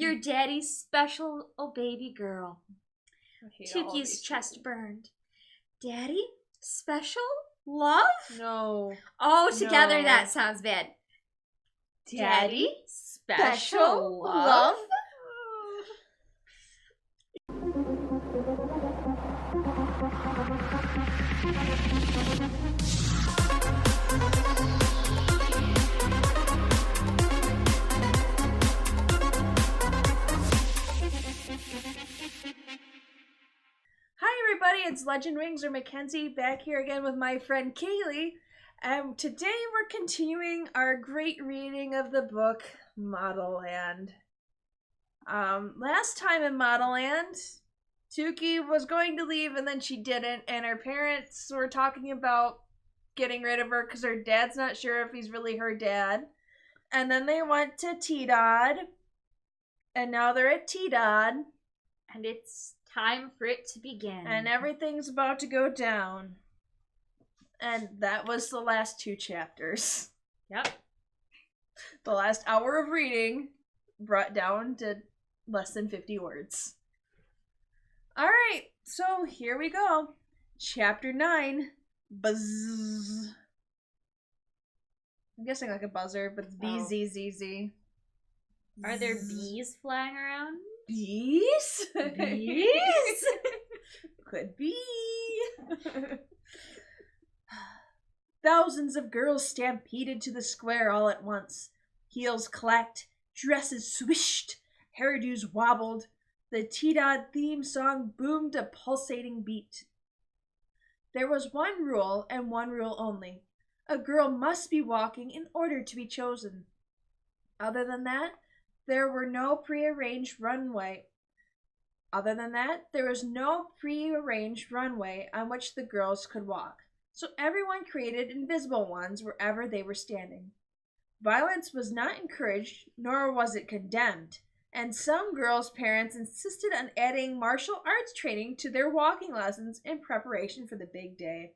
Your daddy's special baby girl. Tookie's chest burned. Daddy? Special? Love? No. Oh, together No. that sounds bad. Daddy? Special love? It's Legend Rings or Mackenzie back here again with my friend Kaylee. And today we're continuing our great reading of the book Modelland. Last time in Modelland, Tookie was going to leave and then she didn't, and her parents were talking about getting rid of her because her dad's not sure if he's really her dad. And then they went to T-Dod, and now they're at T-Dod. And it's time for it to begin. And everything's about to go down. And that was the last 2 chapters. Yep. The last hour of reading brought down to less than 50 words. Alright, so here we go. Chapter 9. Buzz. I'm guessing like a buzzer, but it's B-Z-Z-Z. Are there bees flying around? Bees? Bees? Could be. Thousands of girls stampeded to the square all at once. Heels clacked, dresses swished, hairdos wobbled. The T-Dod theme song boomed a pulsating beat. There was one rule, and one rule only. A girl must be walking in order to be chosen. Other than that, there was no prearranged runway on which the girls could walk, so everyone created invisible ones wherever they were standing. Violence was not encouraged, nor was it condemned, and some girls' parents insisted on adding martial arts training to their walking lessons in preparation for the big day.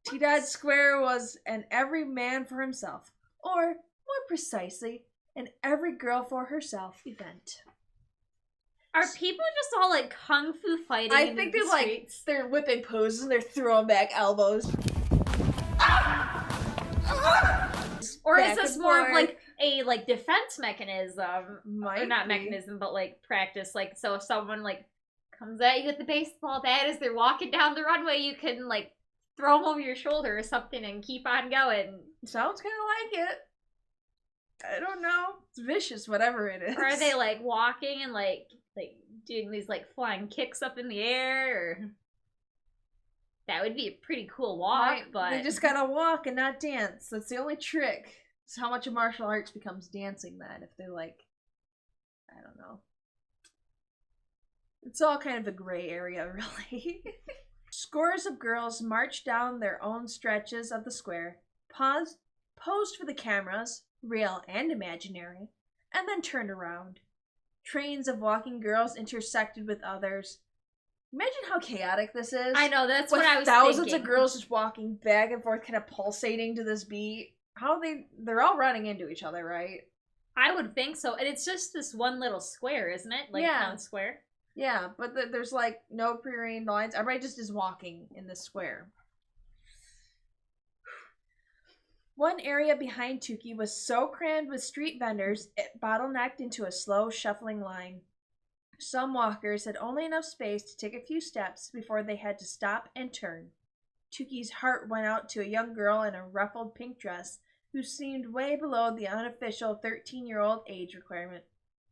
T-Dod Square was an every man for himself, or, more precisely, an every girl for herself event. Are people just all like kung fu fighting? I think they're whipping poses and they're throwing back elbows. Or is this more of like a defense mechanism? Might not be. mechanism, but like practice. Like, so if someone like comes at you with the baseball bat as they're walking down the runway, you can like throw them over your shoulder or something and keep on going. Sounds kind of like it. I don't know. It's vicious, whatever it is. Or are they like walking and like doing these like flying kicks up in the air? Or that would be a pretty cool walk, right, but they just gotta walk and not dance. That's the only trick. It's how much of martial arts becomes dancing then if they're like, I don't know. It's all kind of a gray area, really. Scores of girls marched down their own stretches of the square, posed for the cameras, real and imaginary, and then turned around. Trains of walking girls intersected with others. Imagine how chaotic this is. I know, that's what I was thousands thinking. Of girls just walking back and forth, kind of pulsating to this beat. They're all running into each other, right? I would think so. And it's just this one little square, isn't it? Like town square. Yeah, but there's like no prearranged lines. Everybody just is walking in this square. One area behind Tookie was so crammed with street vendors, it bottlenecked into a slow, shuffling line. Some walkers had only enough space to take a few steps before they had to stop and turn. Tookie's heart went out to a young girl in a ruffled pink dress who seemed way below the unofficial 13-year-old age requirement.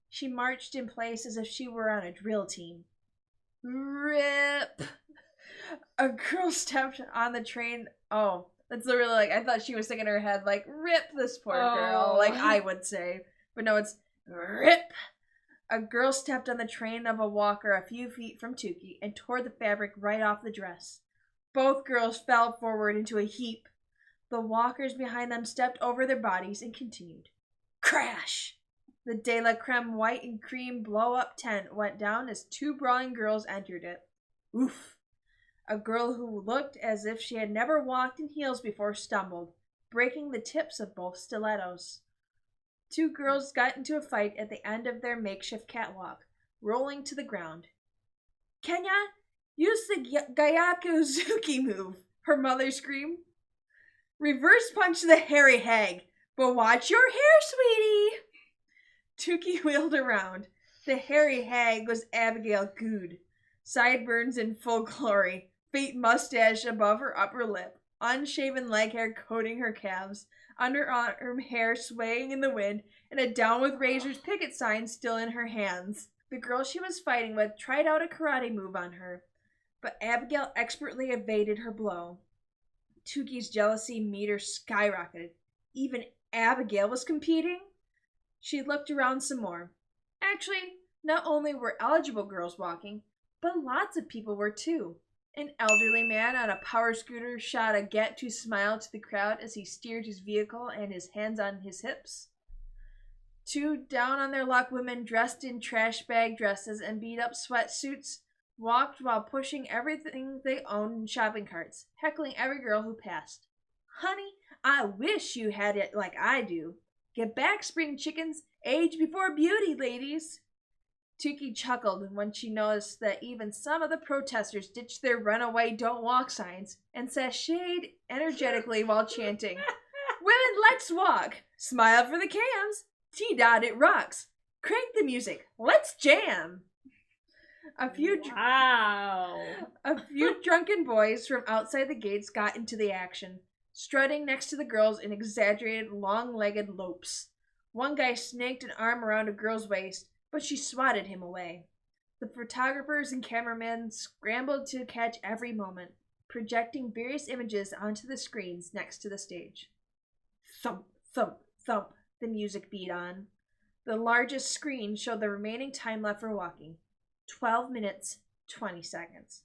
She marched in place as if she were on a drill team. Rip! A girl stepped on the train. Oh, that's literally like, I thought she was thinking in her head, like, rip this poor girl, like I would say. But no, it's rip! A girl stepped on the train of a walker a few feet from Tookie and tore the fabric right off the dress. Both girls fell forward into a heap. The walkers behind them stepped over their bodies and continued. Crash! The De La Crème white and cream blow-up tent went down as 2 brawling girls entered it. Oof! A girl who looked as if she had never walked in heels before stumbled, breaking the tips of both stilettos. Two girls got into a fight at the end of their makeshift catwalk, rolling to the ground. Kenya, use the Gyakuzuki move, her mother screamed. Reverse punch the hairy hag, but watch your hair, sweetie. Tookie wheeled around. The hairy hag was Abigail Good, sideburns in full glory, faint mustache above her upper lip, unshaven leg hair coating her calves, underarm hair swaying in the wind, and a down with razors picket sign still in her hands. The girl she was fighting with tried out a karate move on her, but Abigail expertly evaded her blow. Tookie's jealousy meter skyrocketed. Even Abigail was competing? She looked around some more. Actually, not only were eligible girls walking, but lots of people were too. An elderly man on a power scooter shot a Gat-to smile to the crowd as he steered his vehicle and his hands on his hips. Two down-on-their-luck women dressed in trash bag dresses and beat-up sweatsuits walked while pushing everything they owned in shopping carts, heckling every girl who passed. Honey, I wish you had it like I do. Get back, spring chickens. Age before beauty, ladies. Tookie chuckled when she noticed that even some of the protesters ditched their runaway don't walk signs and sashayed energetically while chanting, Women, let's walk. Smile for the cams. T-Dot, it rocks. Crank the music. Let's jam. A few drunken boys from outside the gates got into the action, strutting next to the girls in exaggerated long-legged lopes. One guy snaked an arm around a girl's waist, but she swatted him away. The photographers and cameramen scrambled to catch every moment, projecting various images onto the screens next to the stage. Thump, thump, thump, the music beat on. The largest screen showed the remaining time left for walking. 12 minutes, 20 seconds.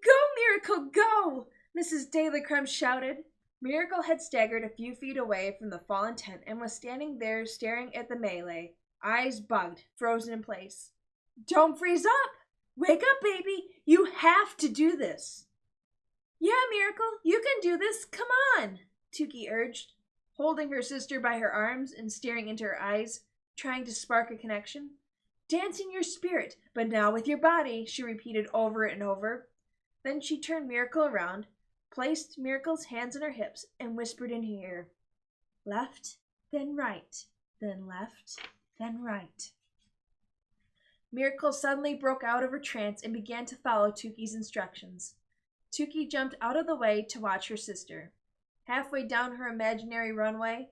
Go, Miracle, go! Mrs. De La Crème shouted. Miracle had staggered a few feet away from the fallen tent and was standing there staring at the melee, eyes bugged, frozen in place. Don't freeze up! Wake up, baby! You have to do this! Yeah, Miracle, you can do this! Come on! Tookie urged, holding her sister by her arms and staring into her eyes, trying to spark a connection. Dance in your spirit, but now with your body, she repeated over and over. Then she turned Miracle around, placed Miracle's hands on her hips, and whispered in her ear. Left, then right, then left, then right. Miracle suddenly broke out of her trance and began to follow Tookie's instructions. Tookie jumped out of the way to watch her sister. Halfway down her imaginary runway,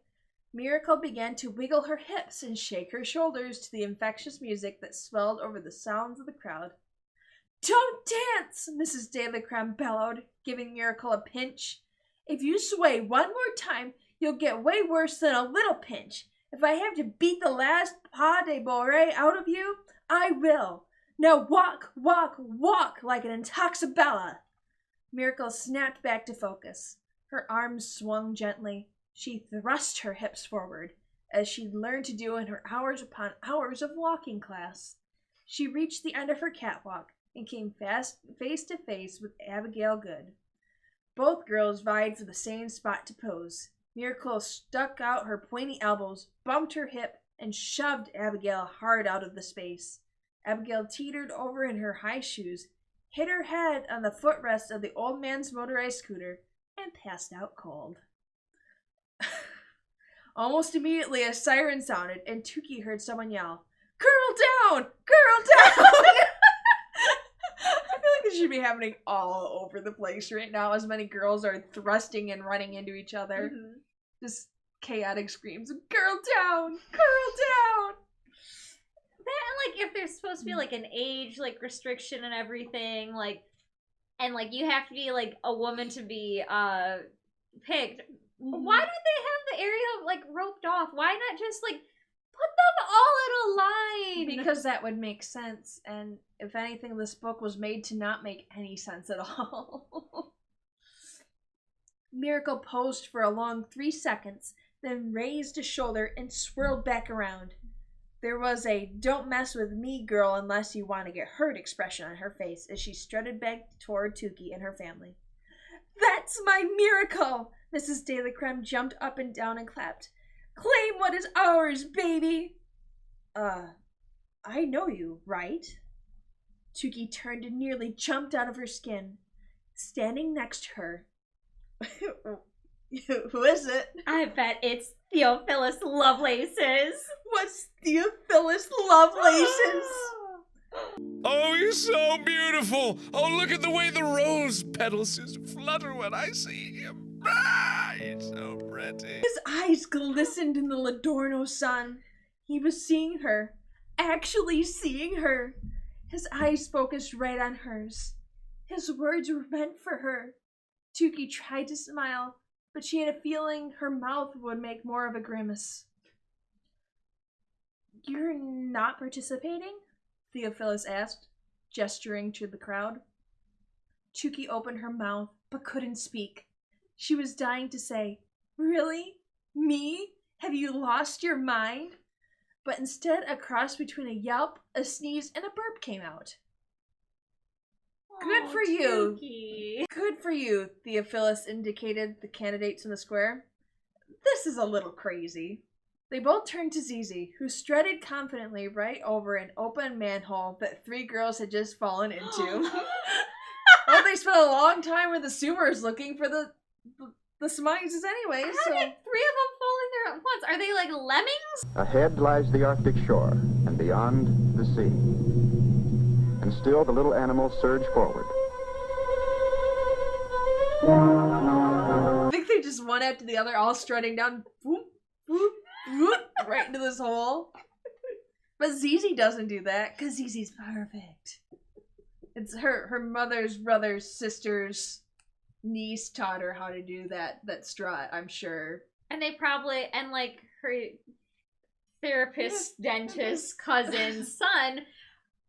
Miracle began to wiggle her hips and shake her shoulders to the infectious music that swelled over the sounds of the crowd. Don't dance, Mrs. De La Crème bellowed, giving Miracle a pinch. If you sway one more time, you'll get way worse than a little pinch. If I have to beat the last pas de bourrée out of you, I will. Now walk, walk, walk like an Intoxibella. Miracle snapped back to focus. Her arms swung gently. She thrust her hips forward, as she'd learned to do in her hours upon hours of walking class. She reached the end of her catwalk and came face to face with Abigail Good. Both girls vied for the same spot to pose. Miracle stuck out her pointy elbows, bumped her hip, and shoved Abigail hard out of the space. Abigail teetered over in her high shoes, hit her head on the footrest of the old man's motorized scooter, and passed out cold. Almost immediately, a siren sounded, and Tookie heard someone yell, Girl down! Girl down! I feel like this should be happening all over the place right now, as many girls are thrusting and running into each other. Mm-hmm. Just chaotic screams of, Girl down! Girl down! That, like, if there's supposed to be, like, an age, like, restriction and everything, like, and, like, you have to be, like, a woman to be, picked. Why do they have the area, like, roped off? Why not just, like, put them all in a line? Because that would make sense, and if anything, this book was made to not make any sense at all. Miracle posed for a long 3 seconds, then raised a shoulder and swirled back around. There was a don't mess with me girl unless you want to get hurt expression on her face as she strutted back toward Tookie and her family. That's my Miracle! Mrs. De La Crème jumped up and down and clapped. Claim what is ours, baby! I know you, right? Tookie turned and nearly jumped out of her skin. Standing next to her. Who is it? I bet it's Theophilus Lovelaces. What's Theophilus Lovelaces? Oh, you're so beautiful. Oh, look at the way the rose petals just flutter when I see him. Ah, he's so pretty. His eyes glistened in the Ladorno sun. He was seeing her. Actually seeing her. His eyes focused right on hers. His words were meant for her. Tookie tried to smile, but she had a feeling her mouth would make more of a grimace. You're not participating? Theophilus asked, gesturing to the crowd. Tookie opened her mouth, but couldn't speak. She was dying to say, Really? Me? Have you lost your mind? But instead, a cross between a yelp, a sneeze, and a burp came out. Good for you. Tookie. Good for you, Theophilus indicated the candidates in the square. This is a little crazy. They both turned to Zizi, who strutted confidently right over an open manhole that three girls had just fallen into. Well, they spent a long time with the sewers looking for the smites anyway, How so... did 3 of them fall in there at once? Are they like lemmings? Ahead lies the Arctic shore, and beyond, the sea. And still the little animals surge forward. I think they just one after the other, all strutting down, whoop, whoop, whoop, right into this hole. But Zizi doesn't do that, because Zizi's perfect. It's her mother's brother's sister's niece taught her how to do that strut, I'm sure. And they probably, and like her therapist, dentist, cousin's son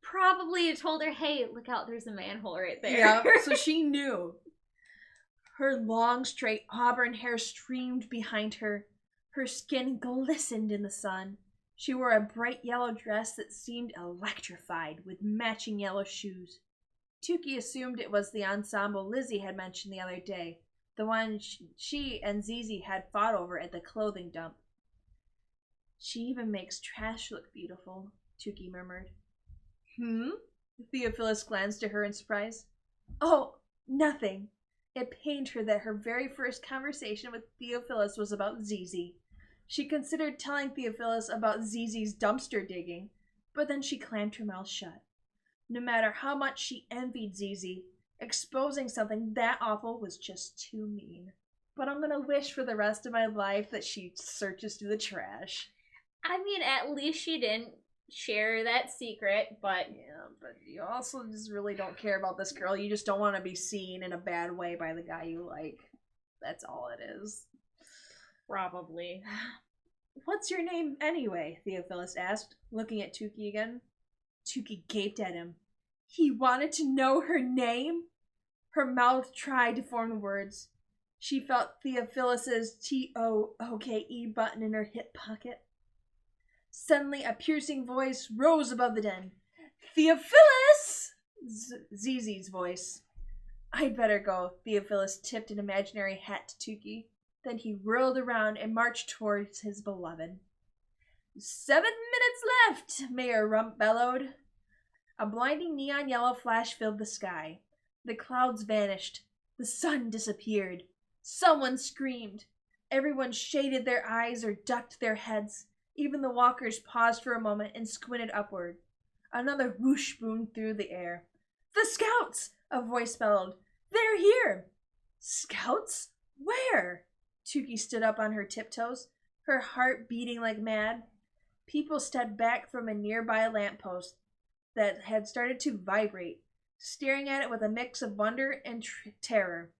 probably told her, hey, look out, there's a manhole right there. Yeah, so she knew. Her long, straight auburn hair streamed behind her. Her skin glistened in the sun. She wore a bright yellow dress that seemed electrified with matching yellow shoes. Tookie assumed it was the ensemble Lizzie had mentioned the other day, the one she and Zizi had fought over at the clothing dump. She even makes trash look beautiful, Tookie murmured. Theophilus glanced at her in surprise. Oh, nothing. It pained her that her very first conversation with Theophilus was about Zizi. She considered telling Theophilus about Zizi's dumpster digging, but then she clammed her mouth shut. No matter how much she envied Zizi, exposing something that awful was just too mean. But I'm gonna wish for the rest of my life that she searches through the trash. I mean, at least she didn't share that secret, but... Yeah, but you also just really don't care about this girl. You just don't want to be seen in a bad way by the guy you like. That's all it is. Probably. What's your name anyway? Theophilus asked, looking at Tookie again. Tookie gaped at him. He wanted to know her name? Her mouth tried to form the words. She felt Theophilus's T-O-O-K-E button in her hip pocket. Suddenly, a piercing voice rose above the din. Theophilus! Zizi's voice. I'd better go. Theophilus tipped an imaginary hat to Tookie. Then he whirled around and marched towards his beloved. 7 minutes left, Mayor Rump bellowed. A blinding neon yellow flash filled the sky. The clouds vanished. The sun disappeared. Someone screamed. Everyone shaded their eyes or ducked their heads. Even the walkers paused for a moment and squinted upward. Another whoosh boomed through the air. The scouts! A voice bellowed. They're here! Scouts? Where? Tookie stood up on her tiptoes, her heart beating like mad. People stepped back from a nearby lamppost that had started to vibrate, staring at it with a mix of wonder and terror.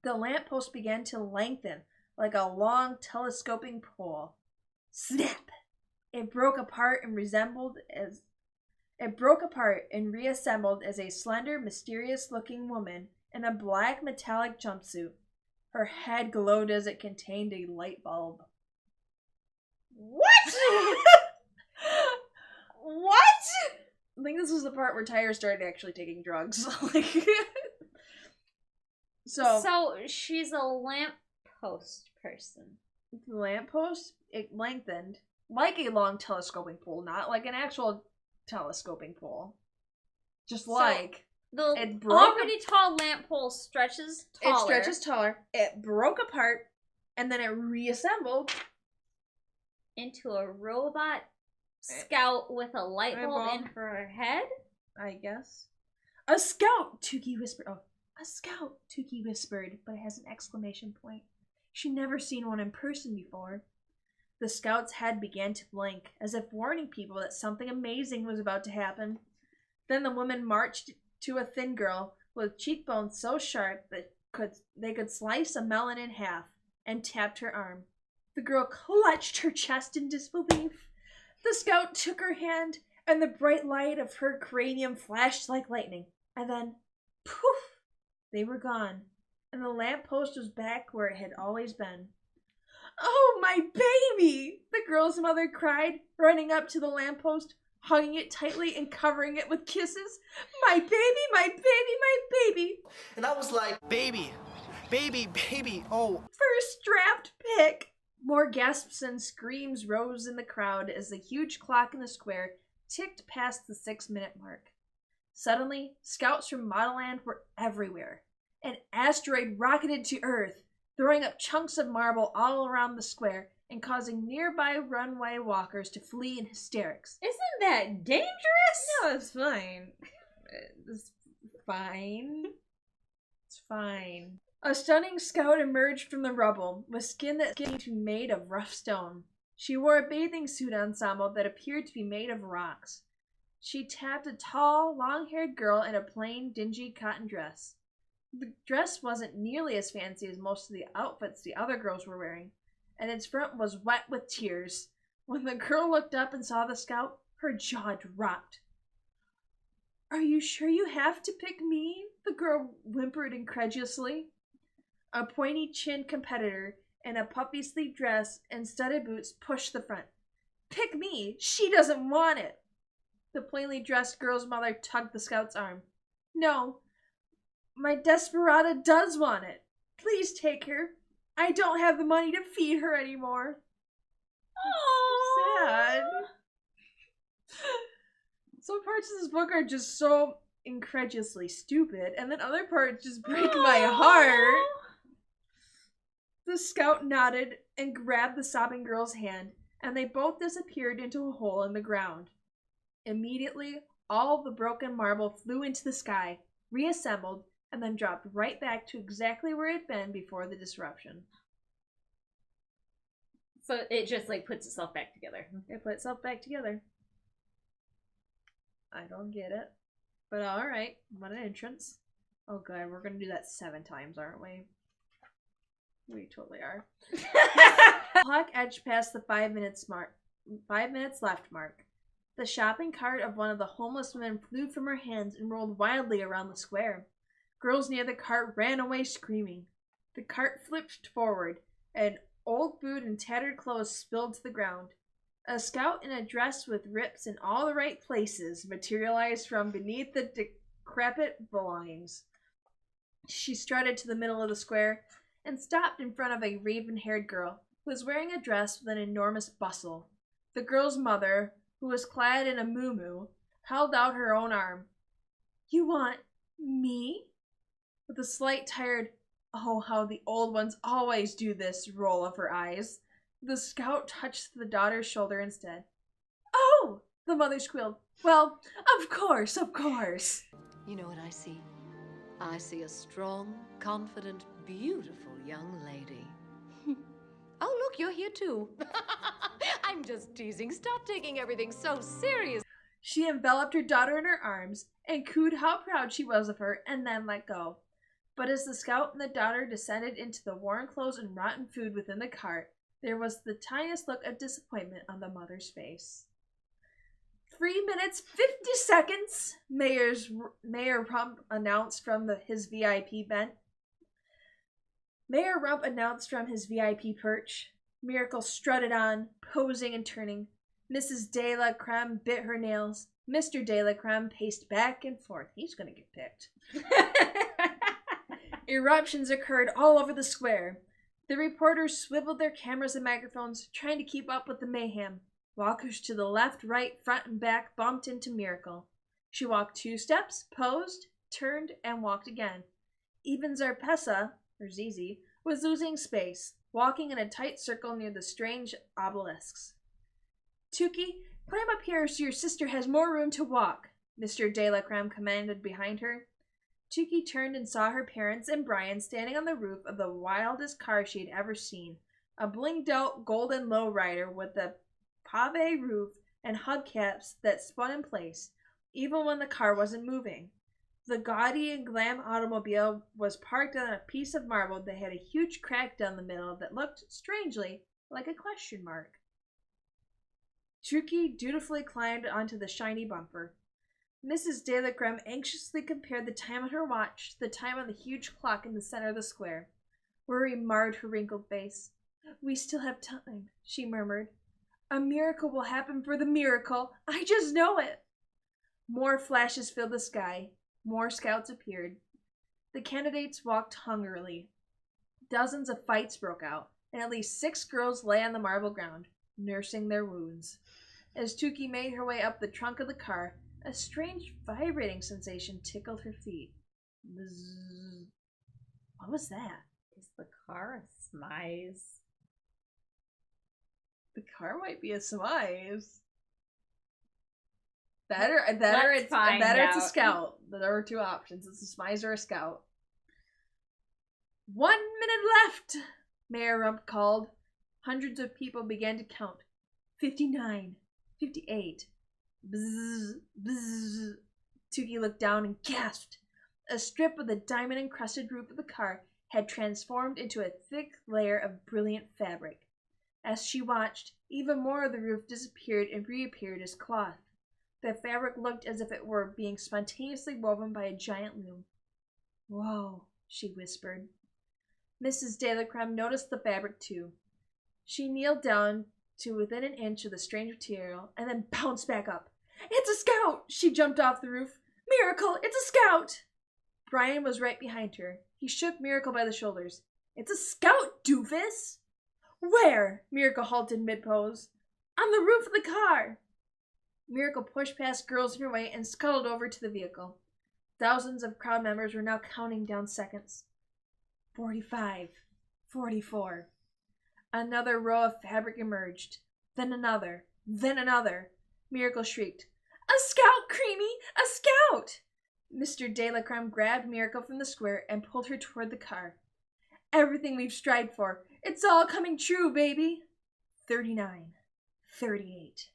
The lamppost began to lengthen like a long telescoping pole. Snap! It broke apart and reassembled as a slender, mysterious-looking woman in a black metallic jumpsuit. Her head glowed as it contained a light bulb. What? What? I think this was the part where Tyra started actually taking drugs. So she's a lamppost person. Lamppost? it lengthened like a long telescoping pole, not like an actual telescoping pole. Just So, like The it broke already tall lamp pole stretches taller. It stretches taller. It broke apart, and then it reassembled into a robot scout with a light bulb in her head. I guess. A scout, Tookie whispered. Oh, a scout, Tookie whispered, but it has an exclamation point. She'd never seen one in person before. The scout's head began to blink, as if warning people that something amazing was about to happen. Then the woman marched to a thin girl with cheekbones so sharp that they could slice a melon in half, and tapped her arm. The girl clutched her chest in disbelief. The scout took her hand, and the bright light of her cranium flashed like lightning. And then, poof, they were gone, and the lamppost was back where it had always been. "Oh, my baby!" the girl's mother cried, running up to the lamppost, hugging it tightly and covering it with kisses. "My baby, my baby, my baby!" And I was like, baby, baby, baby, oh. First strapped pick. More gasps and screams rose in the crowd as the huge clock in the square ticked past the 6-minute mark. Suddenly, scouts from Modelland were everywhere. An asteroid rocketed to Earth, throwing up chunks of marble all around the square and causing nearby runway walkers to flee in hysterics. Isn't that dangerous? No, it's fine. It's fine. It's fine. A stunning scout emerged from the rubble, with skin that seemed to be made of rough stone. She wore a bathing suit ensemble that appeared to be made of rocks. She tapped a tall, long-haired girl in a plain, dingy cotton dress. The dress wasn't nearly as fancy as most of the outfits the other girls were wearing, and its front was wet with tears. When the girl looked up and saw the scout, her jaw dropped. "Are you sure you have to pick me?" the girl whimpered incredulously. A pointy-chinned competitor in a puffy-sleeved dress and studded boots pushed the front. "Pick me! She doesn't want it!" The plainly dressed girl's mother tugged the scout's arm. "No, my desperata does want it. Please take her. I don't have the money to feed her anymore." Oh, Sad. Some parts of this book are just so incredulously stupid, and then other parts just break my heart. The scout nodded and grabbed the sobbing girl's hand, and they both disappeared into a hole in the ground. Immediately, all the broken marble flew into the sky, reassembled, and then dropped right back to exactly where it had been before the disruption. So it just like puts itself back together. It put itself back together. I don't get it. But alright, what an entrance. Oh god, we're gonna do that 7 times, aren't we? We totally are. Clock edged past the 5 minutes left mark. The shopping cart of one of the homeless women flew from her hands and rolled wildly around the square. Girls near the cart ran away screaming. The cart flipped forward, and old boot and tattered clothes spilled to the ground. A scout in a dress with rips in all the right places materialized from beneath the decrepit belongings. She strutted to the middle of the square and stopped in front of a raven-haired girl who was wearing a dress with an enormous bustle. The girl's mother, who was clad in a muumuu, held out her own arm. "You want me?" With a slight tired, "Oh, how the old ones always do this," roll of her eyes, the scout touched the daughter's shoulder instead. "Oh!" the mother squealed. "Well, of course, of course." You know what I see? I see a strong, confident, beautiful young lady. Oh, look, you're here too. I'm just teasing. Stop taking everything so serious. She enveloped her daughter in her arms and cooed how proud she was of her, and then let go. But as the scout and the daughter descended into the worn clothes and rotten food within the cart, there was the tiniest look of disappointment on the mother's face. 3 minutes, 50 seconds, Mayor Rump announced from his VIP bench. Mayor Rump announced from his VIP perch. Miracle strutted on, posing and turning. Mrs. De La Crème bit her nails. Mr. De La Crème paced back and forth. He's gonna get picked. Eruptions occurred all over the square. The reporters swiveled their cameras and microphones, trying to keep up with the mayhem. Walkers to the left, right, front, and back bumped into Miracle. She walked 2 steps, posed, turned, and walked again. Even Zarpessa, or Zizi, was losing space, walking in a tight circle near the strange obelisks. Tookie, climb up here so your sister has more room to walk, Mr. De La Crème commanded behind her. Tookie turned and saw her parents and Brian standing on the roof of the wildest car she had ever seen, a blinged-out golden lowrider with a pave roof and hubcaps that spun in place, even when the car wasn't moving. The gaudy and glam automobile was parked on a piece of marble that had a huge crack down the middle that looked, strangely, like a question mark. Tookie dutifully climbed onto the shiny bumper. Mrs. De La Crème anxiously compared the time on her watch to the time on the huge clock in the center of the square. Worry marred her wrinkled face. "We still have time," she murmured. "A miracle will happen for the miracle. I just know it." More flashes filled the sky. More scouts appeared. The candidates walked hungrily. Dozens of fights broke out, and at least 6 girls lay on the marble ground, nursing their wounds. As Tookie made her way up the trunk of the car, a strange vibrating sensation tickled her feet. Bzzz. What was that? Is the car a smize? The car might be a smize. Better it's find it's a out. scout. There are 2 options. It's a smize or a scout. 1 minute left, Mayor Rump called. Hundreds of people began to count. 59, 58. Bzzz, bzzz. Tookie looked down and gasped. A strip of the diamond-encrusted roof of the car had transformed into a thick layer of brilliant fabric. As she watched, even more of the roof disappeared and reappeared as cloth. The fabric looked as if it were being spontaneously woven by a giant loom. "Whoa," she whispered. Mrs. De La Crème noticed the fabric too. She kneeled down to within an inch of the strange material and then bounced back up. "It's a scout!" She jumped off the roof. "Miracle, it's a scout!" Brian was right behind her. He shook Miracle by the shoulders. "It's a scout, doofus!" "Where?" Miracle halted mid-pose. "On the roof of the car!" Miracle pushed past girls in her way and scuttled over to the vehicle. Thousands of crowd members were now counting down seconds. 45, 44. Another row of fabric emerged. Then another. Then another. Miracle shrieked, "A scout, Creamy! A scout!" Mr. De La Crème grabbed Miracle from the square and pulled her toward the car. "Everything we've strived for. It's all coming true, baby." 39. 38.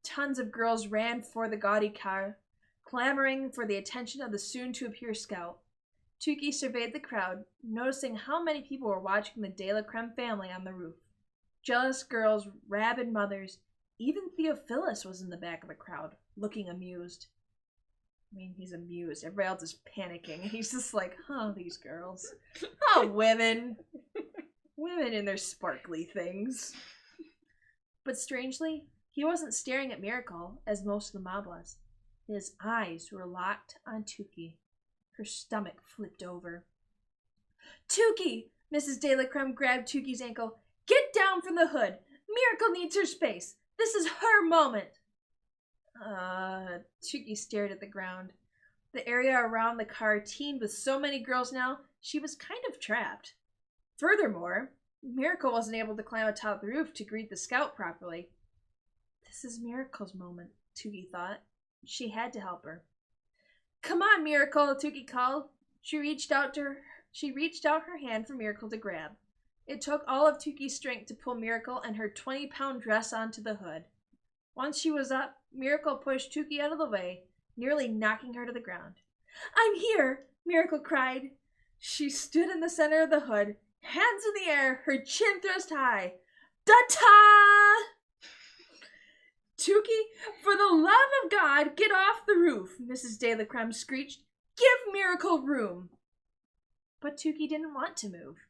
Tons of girls ran for the gaudy car, clamoring for the attention of the soon-to-appear scout. Tookie surveyed the crowd, noticing how many people were watching the De La Crème family on the roof. Jealous girls, rabid mothers, even Theophilus was in the back of the crowd, looking amused. I mean, he's amused. Everybody else is panicking. He's just like, "Oh, these girls. Oh, women. Women in their sparkly things." But strangely, he wasn't staring at Miracle, as most of the mob was. His eyes were locked on Tookie. Her stomach flipped over. "Tookie!" Mrs. De La Crème grabbed Tookie's ankle. "Get down from the hood! Miracle needs her space! This is her moment!" Tookie stared at the ground. The area around the car teemed with so many girls now, she was kind of trapped. Furthermore, Miracle wasn't able to climb atop the roof to greet the scout properly. This is Miracle's moment, Tookie thought. She had to help her. "Come on, Miracle," Tookie called. She reached out her hand for Miracle to grab. It took all of Tookie's strength to pull Miracle and her 20-pound dress onto the hood. Once she was up, Miracle pushed Tookie out of the way, nearly knocking her to the ground. "I'm here!" Miracle cried. She stood in the center of the hood, hands in the air, her chin thrust high. "Da-ta!" "Tookie, for the love of God, get off the roof!" Mrs. De La Crème screeched. "Give Miracle room!" But Tookie didn't want to move.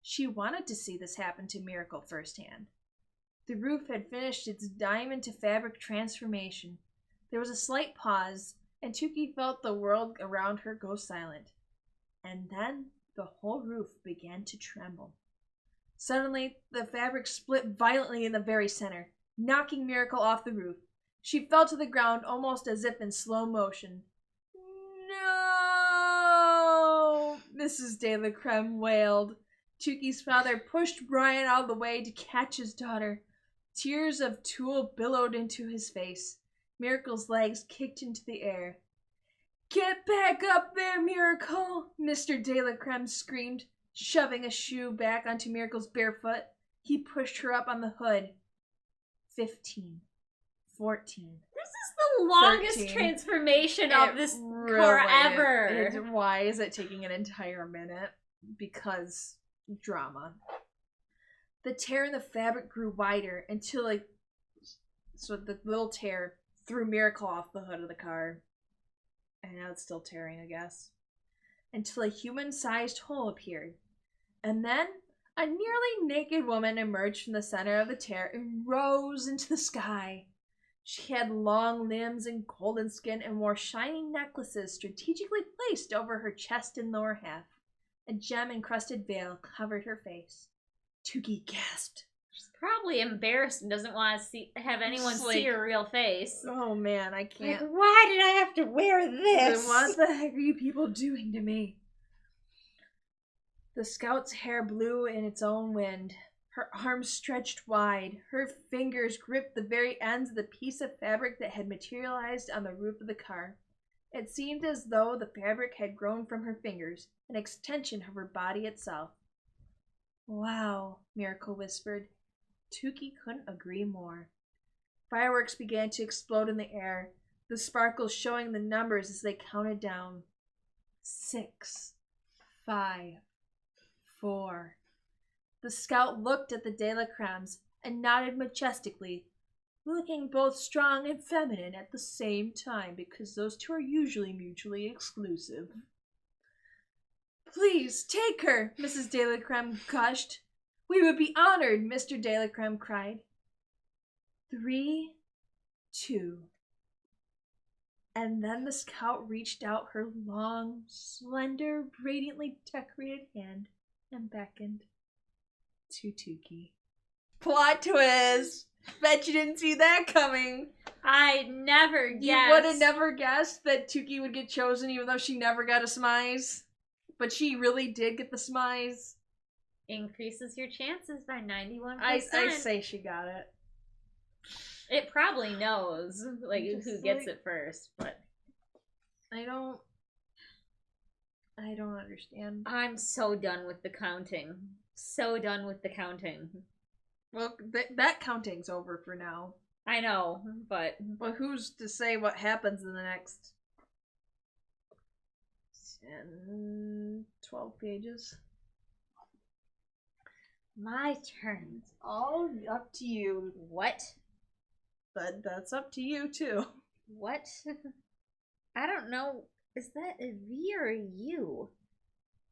She wanted to see this happen to Miracle firsthand. The roof had finished its diamond-to-fabric transformation. There was a slight pause, and Tookie felt the world around her go silent. And then the whole roof began to tremble. Suddenly, the fabric split violently in the very center, knocking Miracle off the roof. She fell to the ground almost as if in slow motion. No! Mrs. De La Crème wailed. Tookie's father pushed Brian out of the way to catch his daughter. Tears of tulle billowed into his face. Miracle's legs kicked into the air. Get back up there, Miracle! Mr. De La Crème screamed, shoving a shoe back onto Miracle's bare foot. He pushed her up on the hood. 15. 14. This is the longest 13. transformation of this car ever. Why is it taking an entire minute? Because drama. The tear in the fabric grew wider until so the little tear threw Miracle off the hood of the car. And now it's still tearing, I guess. Until a human-sized hole appeared. And then a nearly naked woman emerged from the center of the tear and rose into the sky. She had long limbs and golden skin and wore shining necklaces strategically placed over her chest and lower half. A gem-encrusted veil covered her face. Tookie gasped. She's probably embarrassed and doesn't want to have anyone see her real face. Oh man, I can't. Like, why did I have to wear this? What the heck are you people doing to me? The scout's hair blew in its own wind. Her arms stretched wide. Her fingers gripped the very ends of the piece of fabric that had materialized on the roof of the car. It seemed as though the fabric had grown from her fingers, an extension of her body itself. Wow, Miracle whispered. Tookie couldn't agree more. Fireworks began to explode in the air, the sparkles showing the numbers as they counted down. 6, 5, 4. The scout looked at the De La Crèmes and nodded majestically, looking both strong and feminine at the same time because those two are usually mutually exclusive. Please, take her, Mrs. De La Crème gushed. We would be honored, Mr. De La Crème cried. 3, 2. And then the scout reached out her long, slender, radiantly decorated hand and beckoned to Tookie. Plot twist! Bet you didn't see that coming. I never guessed. You would have never guessed that Tookie would get chosen even though she never got a smize. But she really did get the smize. Increases your chances by 91%. I say she got it. It probably knows, like, who gets it first, but... I don't understand. I'm so done with the counting. So done with the counting. Well, that counting's over for now. I know, but... Well, who's to say what happens in the next 10, 12 pages? My turn. It's all up to you. What? But that's up to you, too. What? I don't know. Is that a V or a U?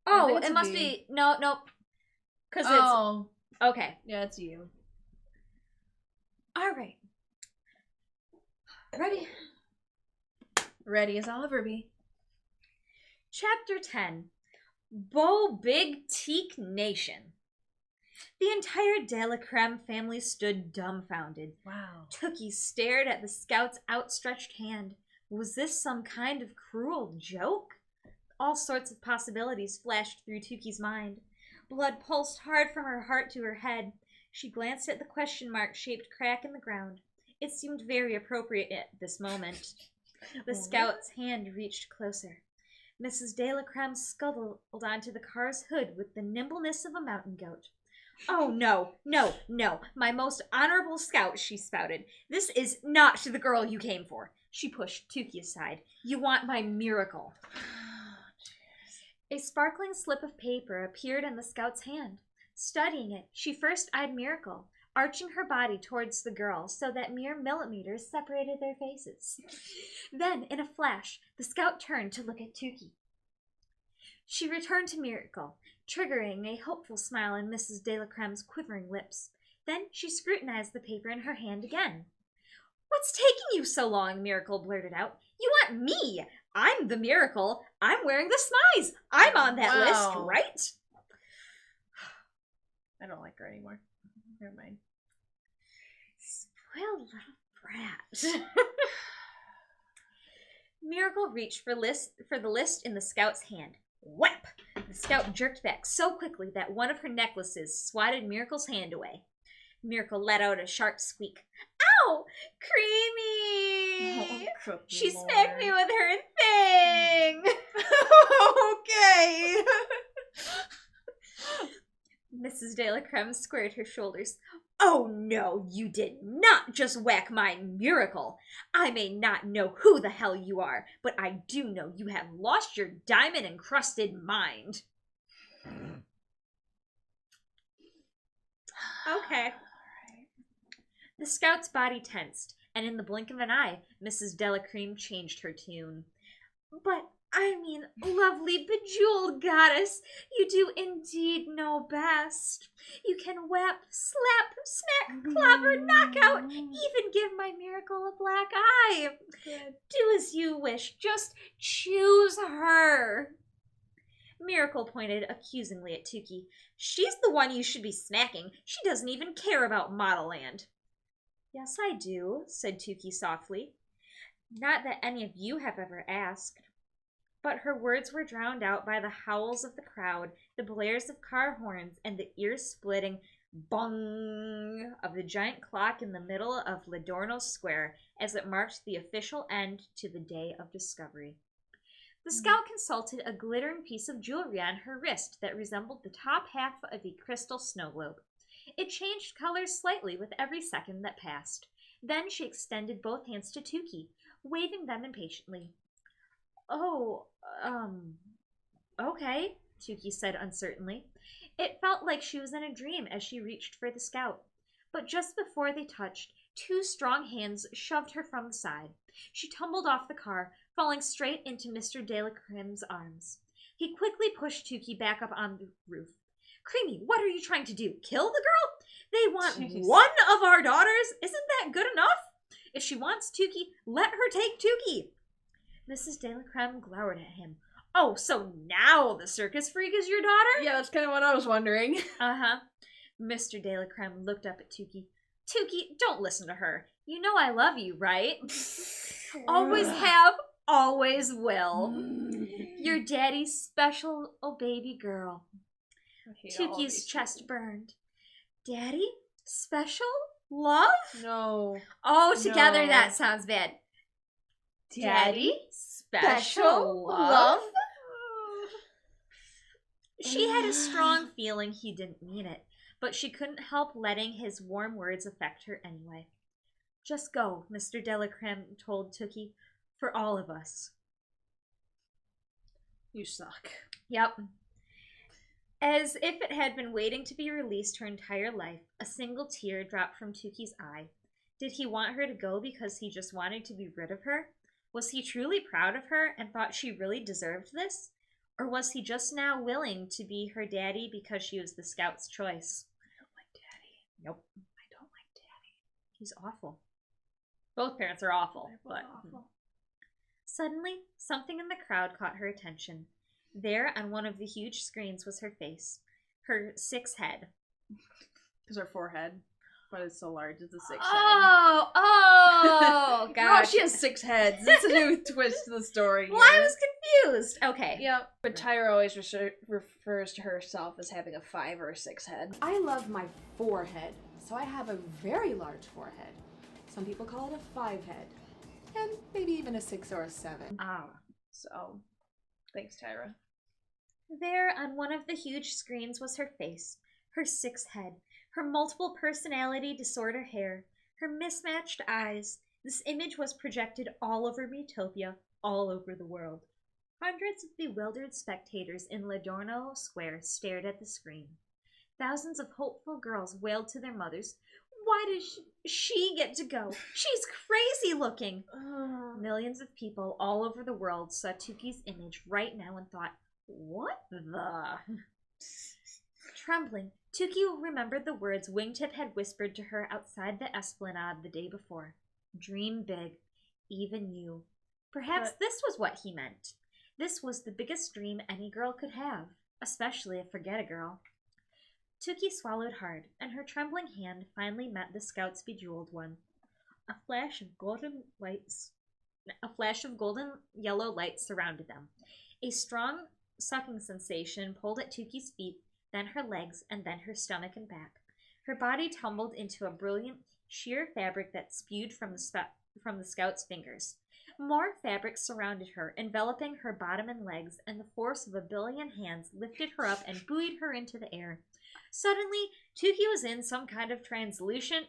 Oh, it must be... No. Because it's... Okay. Yeah, it's you. All right. Ready? Ready as I'll ever be. Chapter 10. Beau Big Teak Nation. The entire De La Crème family stood dumbfounded. Wow. Tookie stared at the scout's outstretched hand. Was this some kind of cruel joke? All sorts of possibilities flashed through Tookie's mind. Blood pulsed hard from her heart to her head. She glanced at the question mark-shaped crack in the ground. It seemed very appropriate at this moment. The scout's hand reached closer. Mrs. De La Crème scuttled onto the car's hood with the nimbleness of a mountain goat. Oh, no, my most honorable scout, she spouted. This is not the girl you came for. She pushed Tookie aside. You want my miracle. A sparkling slip of paper appeared in the scout's hand. Studying it, she first eyed Miracle, arching her body towards the girl so that mere millimeters separated their faces. Then, in a flash, the scout turned to look at Tookie. She returned to Miracle, triggering a hopeful smile on Mrs. De La Crème's quivering lips. Then she scrutinized the paper in her hand again. What's taking you so long? Miracle blurted out. You want me? I'm the miracle. I'm wearing the smize. I'm on that list, right? I don't like her anymore. Never mind. Spoiled little brat. Miracle reached for the list in the scout's hand. Whap! The scout jerked back so quickly that one of her necklaces swatted Miracle's hand away. Miracle let out a sharp squeak. Ow! Creamy! Oh, She Lord. smacked me with her thing! Okay. Mrs. De La Crème squared her shoulders. Oh no, you did not just whack my Miracle. I may not know who the hell you are, but I do know you have lost your diamond-encrusted mind. Okay. The scout's body tensed, and in the blink of an eye, Mrs. De La Crème changed her tune. But, I mean, lovely bejeweled goddess, you do indeed know best. You can whap, slap, smack, clobber, knock out, even give my Miracle a black eye. Good. Do as you wish, just choose her. Miracle pointed accusingly at Tookie. She's the one you should be smacking. She doesn't even care about Modelland. Yes, I do, said Tookie softly. Not that any of you have ever asked. But her words were drowned out by the howls of the crowd, the blares of car horns, and the ear-splitting bong of the giant clock in the middle of Ladorno Square as it marked the official end to the day of discovery. The scout consulted a glittering piece of jewelry on her wrist that resembled the top half of a crystal snow globe. It changed colors slightly with every second that passed. Then she extended both hands to Tookie, waving them impatiently. Oh, okay, Tookie said uncertainly. It felt like she was in a dream as she reached for the scout. But just before they touched, two strong hands shoved her from the side. She tumbled off the car, falling straight into Mr. De La Crème's arms. He quickly pushed Tookie back up on the roof. Creamy, what are you trying to do? Kill the girl? They want one of our daughters? Isn't that good enough? If she wants Tookie, let her take Tookie. Mrs. De La Crème glowered at him. Oh, so now the circus freak is your daughter? Yeah, that's kind of what I was wondering. Uh-huh. Mr. De La Crème looked up at Tookie. Tookie, don't listen to her. You know I love you, right? Always have, always will. Your daddy's special, oh baby girl. Tookie's chest burned. Daddy? Special? Love? No. Oh, together No. that sounds bad. Daddy? Special love? She had a strong feeling he didn't mean it, but she couldn't help letting his warm words affect her anyway. Just go, Mr. De La Crème told Tookie, for all of us. You suck. Yep. As if it had been waiting to be released her entire life, a single tear dropped from Tookie's eye. Did he want her to go because he just wanted to be rid of her? Was he truly proud of her and thought she really deserved this? Or was he just now willing to be her daddy because she was the scout's choice? I don't like daddy. Nope. I don't like daddy. He's awful. Both parents are awful. They're But awful. Suddenly, something in the crowd caught her attention. There, on one of the huge screens, was her face. Her 6 head. Because her forehead, but it's so large, it's a 6 head. Oh, No, God. she has 6 heads. It's a new twist to the story. Well, I here. was confused. Okay. Yep. But Tyra always refers to herself as having a 5 or a 6 head. I love my forehead, so I have a very large forehead. Some people call it a 5 head, and maybe even a 6 or a 7. Ah. So, thanks, Tyra. There, on one of the huge screens, was her face, her 6 head, her multiple personality disorder hair, her mismatched eyes. This image was projected all over Metopia, all over the world. Hundreds of bewildered spectators in Ladorno Square stared at the screen. Thousands of hopeful girls wailed to their mothers, "Why does she get to go? She's crazy looking!" Millions of people all over the world saw Tookie's image right now and thought, "What the?" Trembling, Tookie remembered the words Wingtip had whispered to her outside the Esplanade the day before. Dream big, even you. Perhaps this was what he meant. This was the biggest dream any girl could have, especially a forget-a-girl. Tookie swallowed hard, and her trembling hand finally met the scout's bejeweled one. A flash of golden yellow light surrounded them. A strong sucking sensation pulled at Tookie's feet, then her legs, and then her stomach and back. Her body tumbled into a brilliant, sheer fabric that spewed from the scout's fingers. More fabric surrounded her, enveloping her bottom and legs, and the force of a billion hands lifted her up and buoyed her into the air. Suddenly, Tookie was in some kind of translucent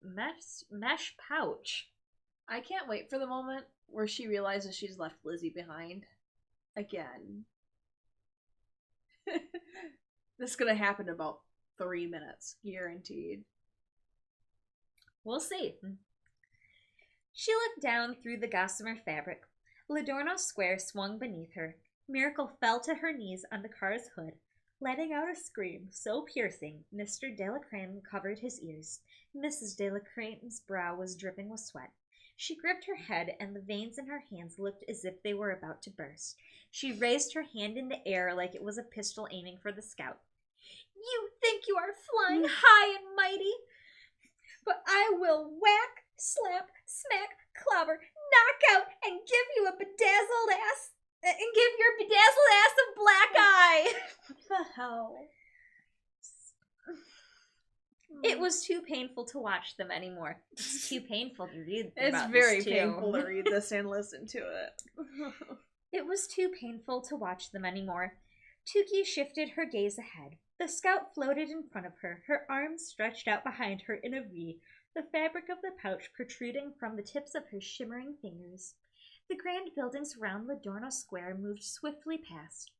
mesh pouch. I can't wait for the moment where she realizes she's left Lizzie behind. Again. This is gonna happen in about 3 minutes, guaranteed. We'll see. She looked down through the gossamer fabric. Ladorno Square swung beneath her. Miracle fell to her knees on the car's hood, letting out a scream so piercing Mr. De La Crème covered his ears. Mrs. De La Crème's brow was dripping with sweat. She gripped her head, and the veins in her hands looked as if they were about to burst. She raised her hand in the air like it was a pistol aiming for the scout. "You think you are flying high and mighty, but I will whack, slap, smack, clobber, knock out, and give your bedazzled ass a black eye." What the hell? It was too painful to watch them anymore. It's too painful to read It's about very this, too. painful to read this and listen to it. It was too painful to watch them anymore. Tookie shifted her gaze ahead. The scout floated in front of her, her arms stretched out behind her in a V, the fabric of the pouch protruding from the tips of her shimmering fingers. The grand buildings around Ladorno Square moved swiftly past.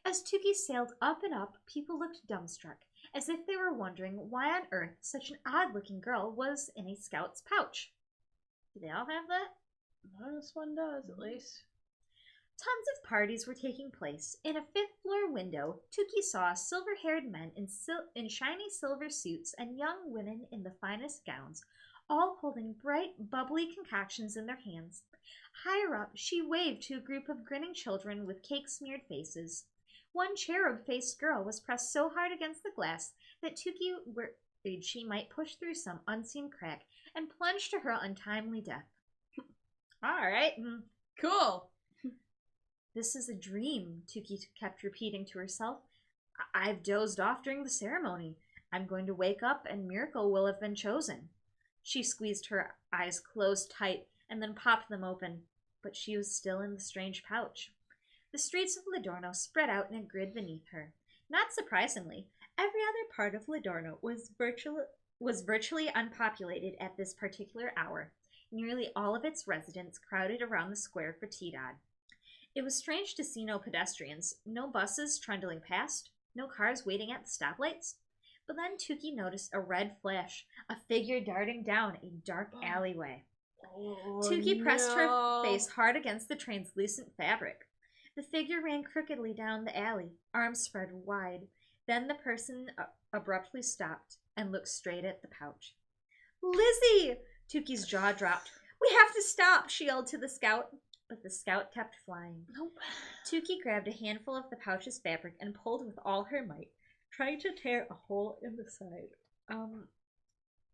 As Tookie sailed up and up, people looked dumbstruck, as if they were wondering why on earth such an odd-looking girl was in a scout's pouch. Do they all have that? Well, this one does, at least. Tons of parties were taking place. In a fifth-floor window, Tookie saw silver-haired men in shiny silver suits and young women in the finest gowns, all holding bright, bubbly concoctions in their hands. Higher up, she waved to a group of grinning children with cake-smeared faces. One cherub-faced girl was pressed so hard against the glass that Tookie worried she might push through some unseen crack and plunge to her untimely death. All right. Cool. This is a dream, Tookie kept repeating to herself. I've dozed off during the ceremony. I'm going to wake up and Miracle will have been chosen. She squeezed her eyes closed tight and then popped them open, but she was still in the strange pouch. The streets of Ladorno spread out in a grid beneath her. Not surprisingly, every other part of Ladorno was virtually unpopulated at this particular hour. Nearly all of its residents crowded around the square for T-Dod. It was strange to see no pedestrians, no buses trundling past, no cars waiting at the stoplights. But then Tookie noticed a red flash, a figure darting down a dark alleyway. Tookie pressed her face hard against the translucent fabric. The figure ran crookedly down the alley, arms spread wide. Then the person abruptly stopped and looked straight at the pouch. "Lizzie!" Tookie's jaw dropped. "We have to stop!" she yelled to the scout. But the scout kept flying. Nope. Tookie grabbed a handful of the pouch's fabric and pulled with all her might, trying to tear a hole in the side.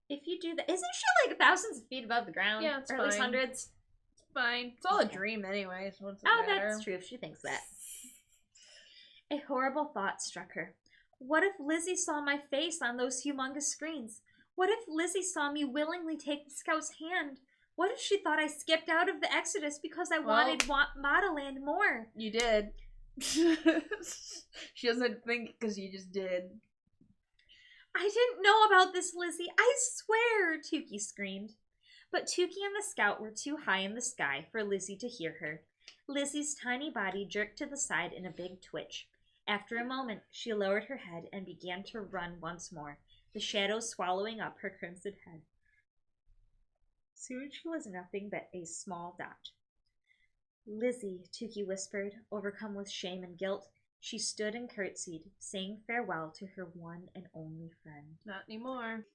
If you do that, isn't she like thousands of feet above the ground? Yeah, it's or at least fine. Hundreds? It's fine. It's all a dream anyway, so what's it Oh, matter? that's true if she thinks that. A horrible thought struck her. What if Lizzie saw my face on those humongous screens? What if Lizzie saw me willingly take the scout's hand? What if she thought I skipped out of the Exodus because I wanted Modelland more? You did. She doesn't think because you just did. I didn't know about this, Lizzie. I swear, Tookie screamed. But Tookie and the scout were too high in the sky for Lizzie to hear her. Lizzie's tiny body jerked to the side in a big twitch. After a moment, she lowered her head and began to run once more, the shadows swallowing up her crimson head. Soon she was nothing but a small dot. "Lizzie," Tookie whispered, overcome with shame and guilt. She stood and curtsied, saying farewell to her one and only friend. Not anymore.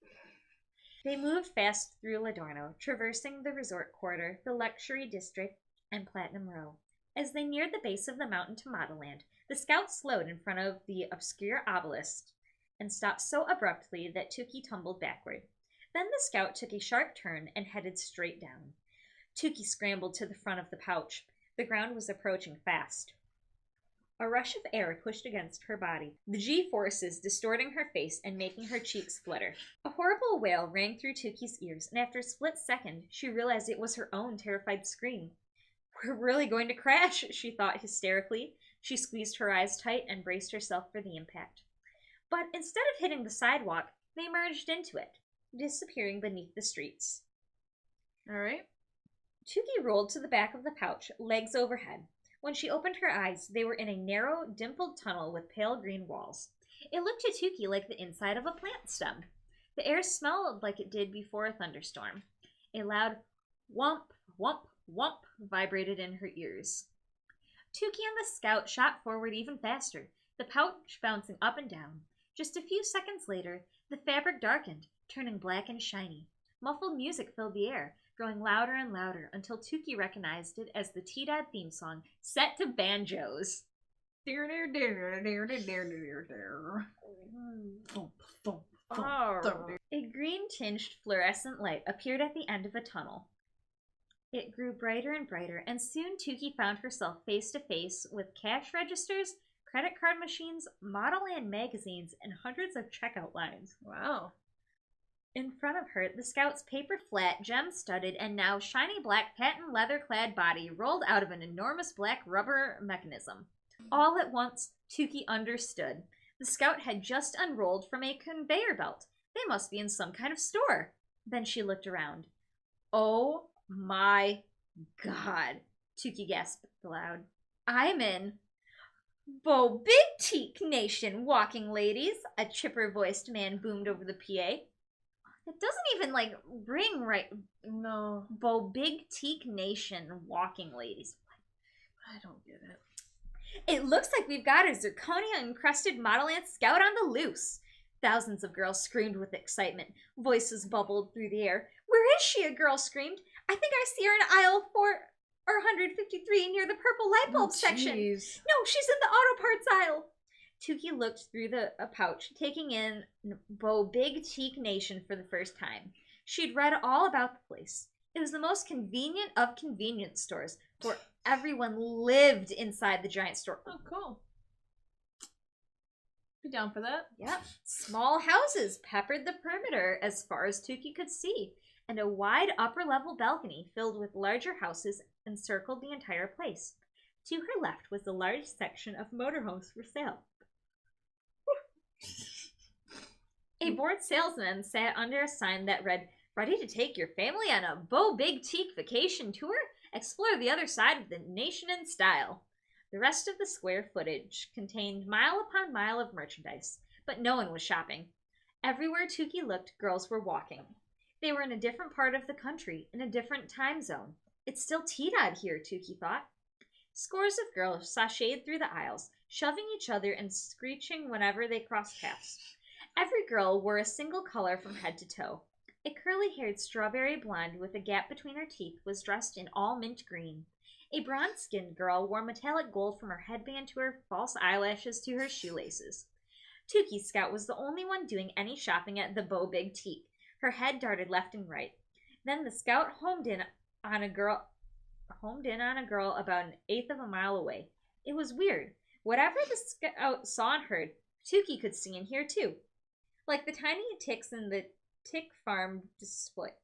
They moved fast through Ladorno, traversing the resort quarter, the luxury district, and Platinum Row. As they neared the base of the mountain to Modelland, the scout slowed in front of the obscure obelisk and stopped so abruptly that Tookie tumbled backward. Then the Scout took a sharp turn and headed straight down. Tookie scrambled to the front of the pouch. The ground was approaching fast. A rush of air pushed against her body, the G-forces distorting her face and making her cheeks flutter. A horrible wail rang through Tookie's ears, and after a split second, she realized it was her own terrified scream. "We're really going to crash," she thought hysterically. She squeezed her eyes tight and braced herself for the impact. But instead of hitting the sidewalk, they merged into it, disappearing beneath the streets. All right. Tookie rolled to the back of the pouch, legs overhead. When she opened her eyes, they were in a narrow, dimpled tunnel with pale green walls. It looked to Tookie like the inside of a plant stem. The air smelled like it did before a thunderstorm. A loud whomp, whomp, whomp vibrated in her ears. Tookie and the Scout shot forward even faster, the pouch bouncing up and down. Just a few seconds later, the fabric darkened, turning black and shiny. Muffled music filled the air, growing louder and louder until Tookie recognized it as the T-Dad theme song, set to banjos. A green-tinged fluorescent light appeared at the end of a tunnel. It grew brighter and brighter, and soon Tookie found herself face to face with cash registers, credit card machines, Modelland magazines, and hundreds of checkout lines. Wow. In front of her, the Scout's paper-flat, gem-studded, and now shiny black patent leather-clad body rolled out of an enormous black rubber mechanism. All at once, Tookie understood. The Scout had just unrolled from a conveyor belt. They must be in some kind of store. Then she looked around. "Oh my God," Tookie gasped aloud. "I'm in Bo Big Teak Nation, walking ladies," a chipper-voiced man boomed over the PA. It doesn't even, ring right. No. Bo Big Teak Nation, walking ladies. I don't get it. "It looks like we've got a zirconia-encrusted Modelland Scout on the loose." Thousands of girls screamed with excitement. Voices bubbled through the air. "Where is she?" a girl screamed. "I think I see her in aisle 453 near the purple light bulb section." Geez. "No, she's in the auto parts aisle." Tookie looked through the pouch, taking in Bo Big Teak Nation for the first time. She'd read all about the place. It was the most convenient of convenience stores, where everyone lived inside the giant store. Oh, cool. Be down for that. Yep. Small houses peppered the perimeter as far as Tookie could see, and a wide upper-level balcony filled with larger houses encircled the entire place. To her left was the large section of motorhomes for sale. A bored salesman sat under a sign that read, "Ready to take your family on a Bo Big Teak vacation tour? Explore the other side of the nation in style." The rest of the square footage contained mile upon mile of merchandise, but no one was shopping. Everywhere Tookie looked, girls were walking. They were in a different part of the country, in a different time zone. It's still T-Dad here, Tookie thought. Scores of girls sashayed through the aisles, shoving each other and screeching whenever they crossed paths. Every girl wore a single color from head to toe. A curly-haired strawberry blonde with a gap between her teeth was dressed in all mint green. A bronze-skinned girl wore metallic gold from her headband to her false eyelashes to her shoelaces. Tookie Scout was the only one doing any shopping at the Bo Big Teak. Her head darted left and right. Then the Scout homed in on a girl about an eighth of a mile away. It was weird. Whatever the Scout saw and heard, Tookie could see and hear too. Like the tiny ticks in the tick farm display.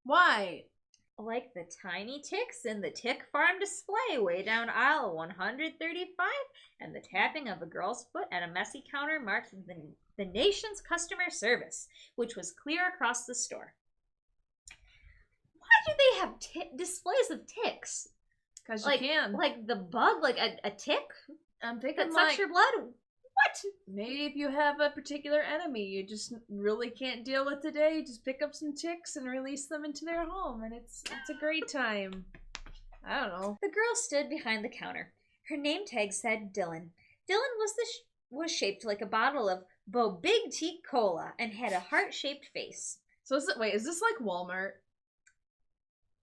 Why? Like the tiny ticks in the tick farm display way down aisle 135, and the tapping of a girl's foot at a messy counter marked the nation's customer service, which was clear across the store. Why do they have displays of ticks? Because you can. Like the bug, like a tick I'm thinking that sucks your blood? What? Maybe if you have a particular enemy you just really can't deal with today, just pick up some ticks and release them into their home, and it's a great time. I don't know. The girl stood behind the counter. Her name tag said Dylan. Dylan was shaped like a bottle of Bo Big Teak Cola and had a heart-shaped face. So is this like Walmart?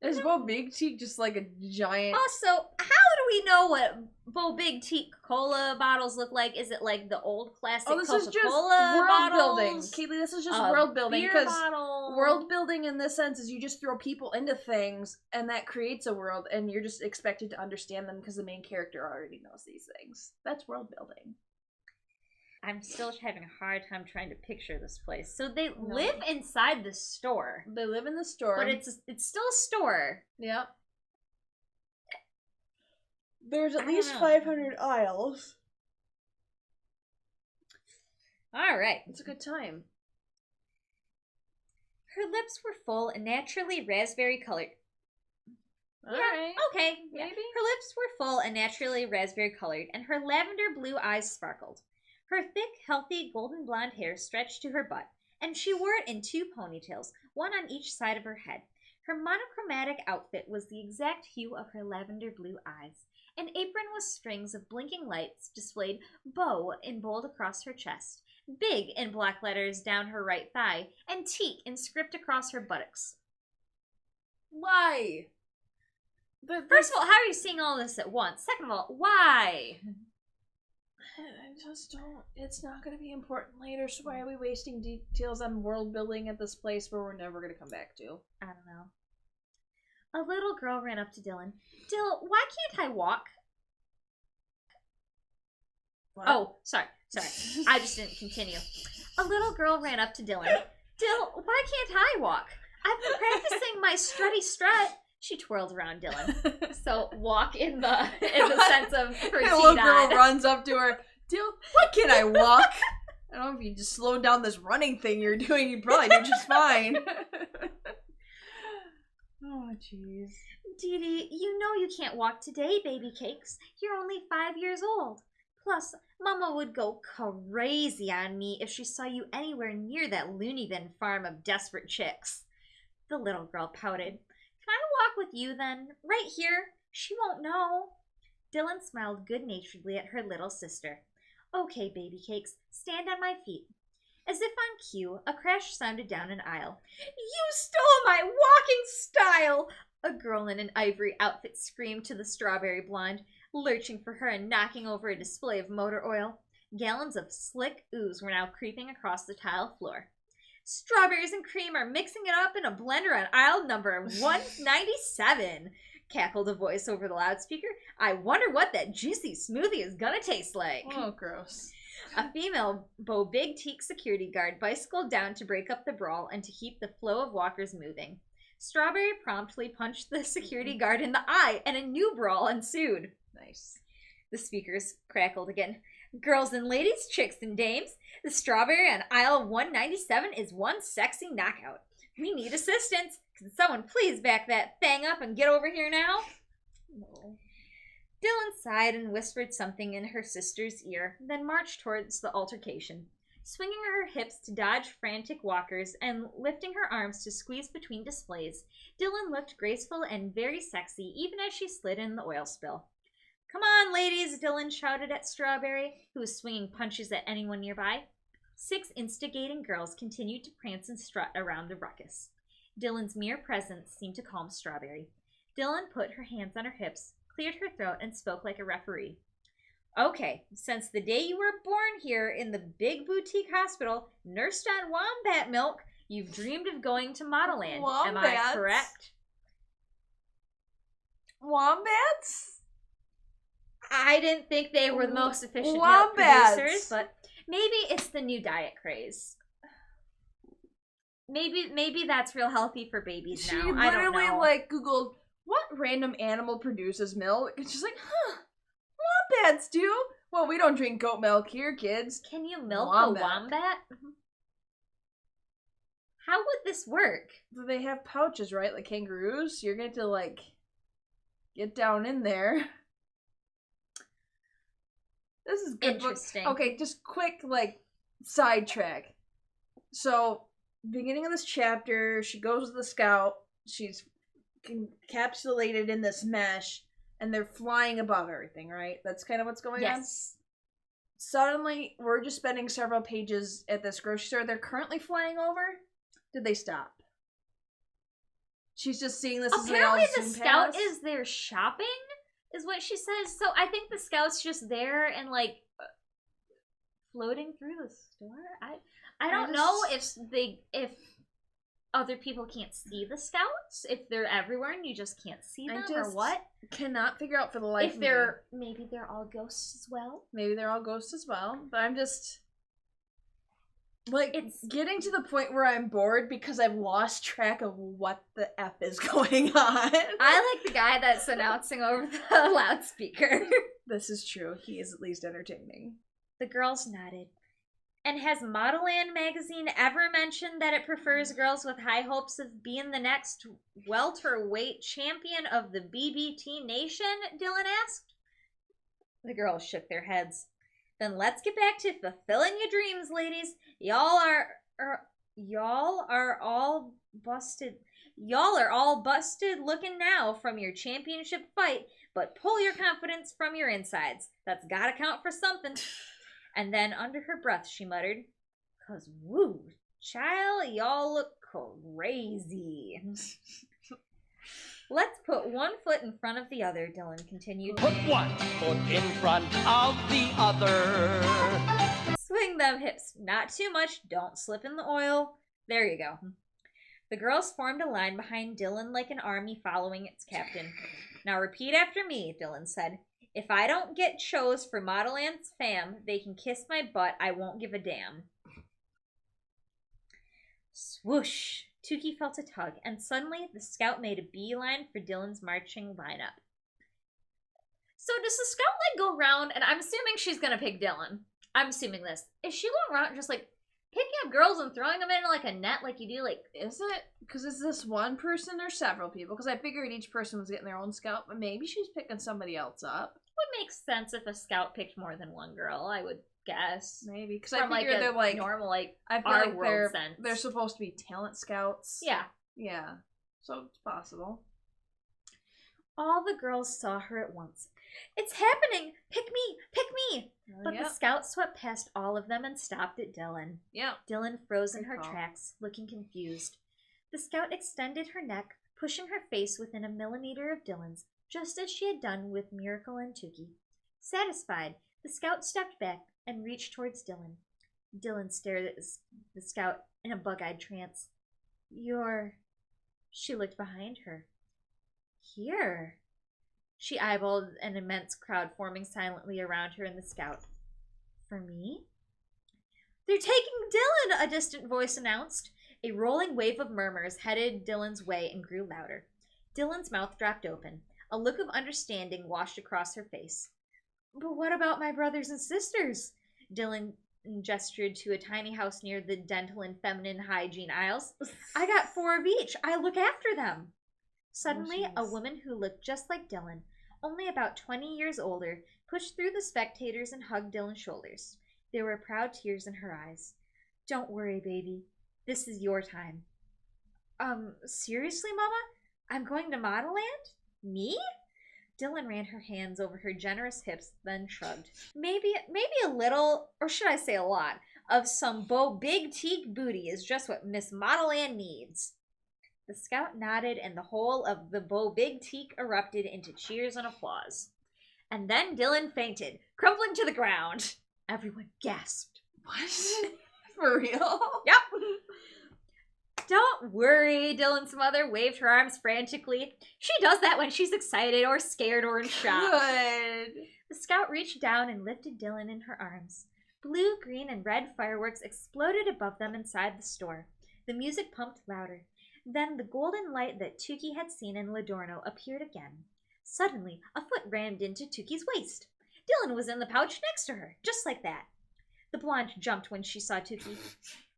Is Bo Big Teak just like a giant? Also, how do do we know what Bo Big Teak Cola bottles look like? Is it like the old classic Oh, this Coca-Cola is just world building. bottles? Kaylee, this is just world building. Beer Because bottle. world building in this sense is you just throw people into things, and that creates a world, and you're just expected to understand them because the main character already knows these things. That's world building. I'm still having a hard time trying to picture this place. So they live inside the store. They live in the store. But it's still a store. Yep. There's at I least don't know. 500 aisles. All right. It's a good time. Her lips were full and naturally raspberry colored. Alright. Okay. Maybe. Her lips were full and naturally raspberry colored, and her lavender blue eyes sparkled. Her thick, healthy, golden blonde hair stretched to her butt, and she wore it in 2 ponytails, one on each side of her head. Her monochromatic outfit was the exact hue of her lavender blue eyes. An apron with strings of blinking lights displayed Beau in bold across her chest, Big in black letters down her right thigh, and Teak in script across her buttocks. Why? First of all, how are you seeing all this at once? Second of all, why? I just don't. It's not going to be important later, so why are we wasting details on world building at this place where we're never going to come back to? I don't know. A little girl ran up to Dylan. Dill, why can't I walk? What? Oh, sorry. I just didn't continue. A little girl ran up to Dylan. Dill, why can't I walk? I've been practicing my strutty strut. She twirled around Dylan. So walk in the sense of her The little girl runs up to her. Dill, why can't I walk? I don't know if you just slow down this running thing you're doing. You probably do just fine. Oh, jeez. Dee Dee, you know you can't walk today, baby cakes. You're only 5 years old. Plus, Mama would go crazy on me if she saw you anywhere near that loony bin farm of desperate chicks. The little girl pouted. Can I walk with you then? Right here? She won't know. Dylan smiled good-naturedly at her little sister. Okay, baby cakes, stand on my feet. As if on cue, a crash sounded down an aisle. You stole my walking style! A girl in an ivory outfit screamed to the strawberry blonde, lurching for her and knocking over a display of motor oil. Gallons of slick ooze were now creeping across the tile floor. Strawberries and cream are mixing it up in a blender on aisle number 197, cackled a voice over the loudspeaker. I wonder what that juicy smoothie is gonna taste like. Oh, gross. A female Bo Big Teak security guard bicycled down to break up the brawl and to keep the flow of walkers moving. Strawberry promptly punched the security guard in the eye, and a new brawl ensued. Nice. The speakers crackled again. Girls and ladies, chicks and dames, the strawberry on aisle 197 is one sexy knockout. We need assistance. Can someone please back that thing up and get over here now? No. Dylan sighed and whispered something in her sister's ear, then marched towards the altercation. Swinging her hips to dodge frantic walkers and lifting her arms to squeeze between displays, Dylan looked graceful and very sexy even as she slid in the oil spill. Come on, ladies, Dylan shouted at Strawberry, who was swinging punches at anyone nearby. 6 instigating girls continued to prance and strut around the ruckus. Dylan's mere presence seemed to calm Strawberry. Dylan put her hands on her hips, cleared her throat, and spoke like a referee. Okay, since the day you were born here in the big boutique hospital, nursed on wombat milk, you've dreamed of going to Modelland. Am I correct? Wombats? I didn't think they were the most efficient milk Wombats. producers, but maybe it's the new diet craze. Maybe that's real healthy for babies She now. I don't literally know. Googled what random animal produces milk, and she's like, wombats do. Well, we don't drink goat milk here, kids. Can you milk Wombat. a wombat? How would this work? They have pouches, right? Like kangaroos. You're going to get down in there. This is good. Interesting. Okay, just quick sidetrack. So, beginning of this chapter, she goes to the scout. She's encapsulated in this mesh, and they're flying above everything, right? That's kind of what's going on? Yes. Suddenly, we're just spending several pages at this grocery store they're currently flying over. Did they stop? She's just seeing this as they all Apparently the zoom scout past. is there shopping? is what she says. So I think the scout's just there and like floating through the store. I don't know if other people can't see the scouts, if they're everywhere and you just can't see them, or what. Cannot figure out for the life if of they're maybe they're all ghosts as well. Maybe they're all ghosts as well, but I'm just like it's getting to the point where I'm bored because I've lost track of what the F is going on. I like the guy that's announcing over the loudspeaker. This is true. He is at least entertaining. The girls nodded. And has Modelland magazine ever mentioned that it prefers girls with high hopes of being the next welterweight champion of the BBT Nation? Dylan asked. The girls shook their heads. Then let's get back to fulfilling your dreams, ladies. Y'all are all busted looking now from your championship fight, but pull your confidence from your insides. That's gotta count for something. And then under her breath she muttered, "'Cause woo, child, y'all look crazy." Let's put one foot in front of the other, Dylan continued. Put one foot in front of the other. Swing them hips. Not too much. Don't slip in the oil. There you go. The girls formed a line behind Dylan like an army following its captain. Now repeat after me, Dylan said. If I don't get chose for Modelland's fam, they can kiss my butt. I won't give a damn. Swoosh. Tookie felt a tug, and suddenly the scout made a beeline for Dylan's marching lineup. So does the scout, like, go around, and I'm assuming she's gonna pick Dylan. I'm assuming this. Is she going around just, like, picking up girls and throwing them in, like, a net like you do, like... Is it? Because is this one person or several people? Because I figured each person was getting their own scout, but maybe she's picking somebody else up. Would make sense if a scout picked more than one girl, I would guess. Maybe, because I figure they're, like... normal, like, I feel our like world sense. They're supposed to be talent scouts. Yeah. Yeah. So it's possible. All the girls saw her at once. It's happening! Pick me! Pick me! But the scout swept past all of them and stopped at Dylan. Yeah. Dylan froze in her tracks, looking confused. The scout extended her neck, pushing her face within a millimeter of Dylan's, just as she had done with Miracle and Tookie. Satisfied, the scout stepped back and reached towards Dylan. Dylan stared at the scout in a bug-eyed trance. You're... She looked behind her. Here. She eyeballed an immense crowd forming silently around her and the scout. For me? They're taking Dylan, a distant voice announced. A rolling wave of murmurs headed Dylan's way and grew louder. Dylan's mouth dropped open. A look of understanding washed across her face. But what about my brothers and sisters? Dylan gestured to a tiny house near the dental and feminine hygiene aisles. I got 4 of each. I look after them. Suddenly, a woman who looked just like Dylan, only about 20 years older, pushed through the spectators and hugged Dylan's shoulders. There were proud tears in her eyes. Don't worry, baby. This is your time. Seriously, Mama? I'm going to Modelland? Me? Dylan ran her hands over her generous hips, then shrugged. Maybe a little, or should I say a lot, of some big teak booty is just what Miss Modelland needs. The scout nodded, and the whole of the big teak erupted into cheers and applause. And then Dylan fainted, crumpling to the ground. Everyone gasped. What? For real? Yep. Don't worry, Dylan's mother waved her arms frantically. She does that when she's excited or scared or in shock. Good. The scout reached down and lifted Dylan in her arms. Blue, green, and red fireworks exploded above them inside the store. The music pumped louder. Then the golden light that Tookie had seen in Ladorno appeared again. Suddenly, a foot rammed into Tookie's waist. Dylan was in the pouch next to her, just like that. The blonde jumped when she saw Tookie.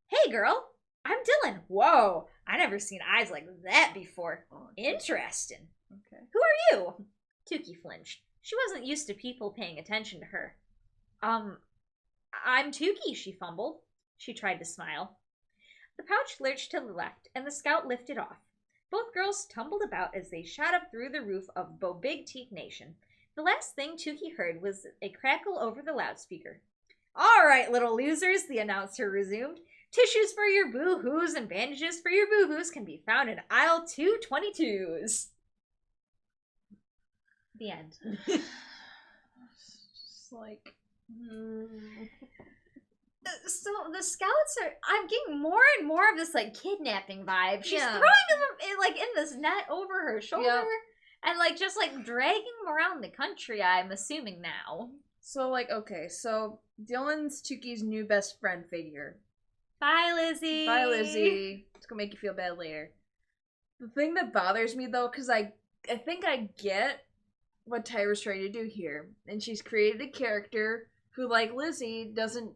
Hey, girl! I'm Dylan. Whoa, I never seen eyes like that before. Interesting. Okay. Who are you? Tookie flinched. She wasn't used to people paying attention to her. I'm Tookie, she fumbled. She tried to smile. The pouch lurched to the left, and the scout lifted off. Both girls tumbled about as they shot up through the roof of Big Teak Nation. The last thing Tookie heard was a crackle over the loudspeaker. All right, little losers, the announcer resumed. Tissues for your boo-hoos and bandages for your boo-hoos can be found in aisle 222s. The end. Just like... So the scouts are. I'm getting more and more of this like kidnapping vibe. She's Yeah. throwing them like in this net over her shoulder, Yep. and like just like dragging them around the country. I'm assuming now. So, like, okay, so Dylan's Tookie's new best friend figure. Bye, Lizzie. Bye, Lizzie. It's gonna make you feel bad later. The thing that bothers me, though, because I think I get what Tyra's trying to do here. And she's created a character who, like Lizzie, doesn't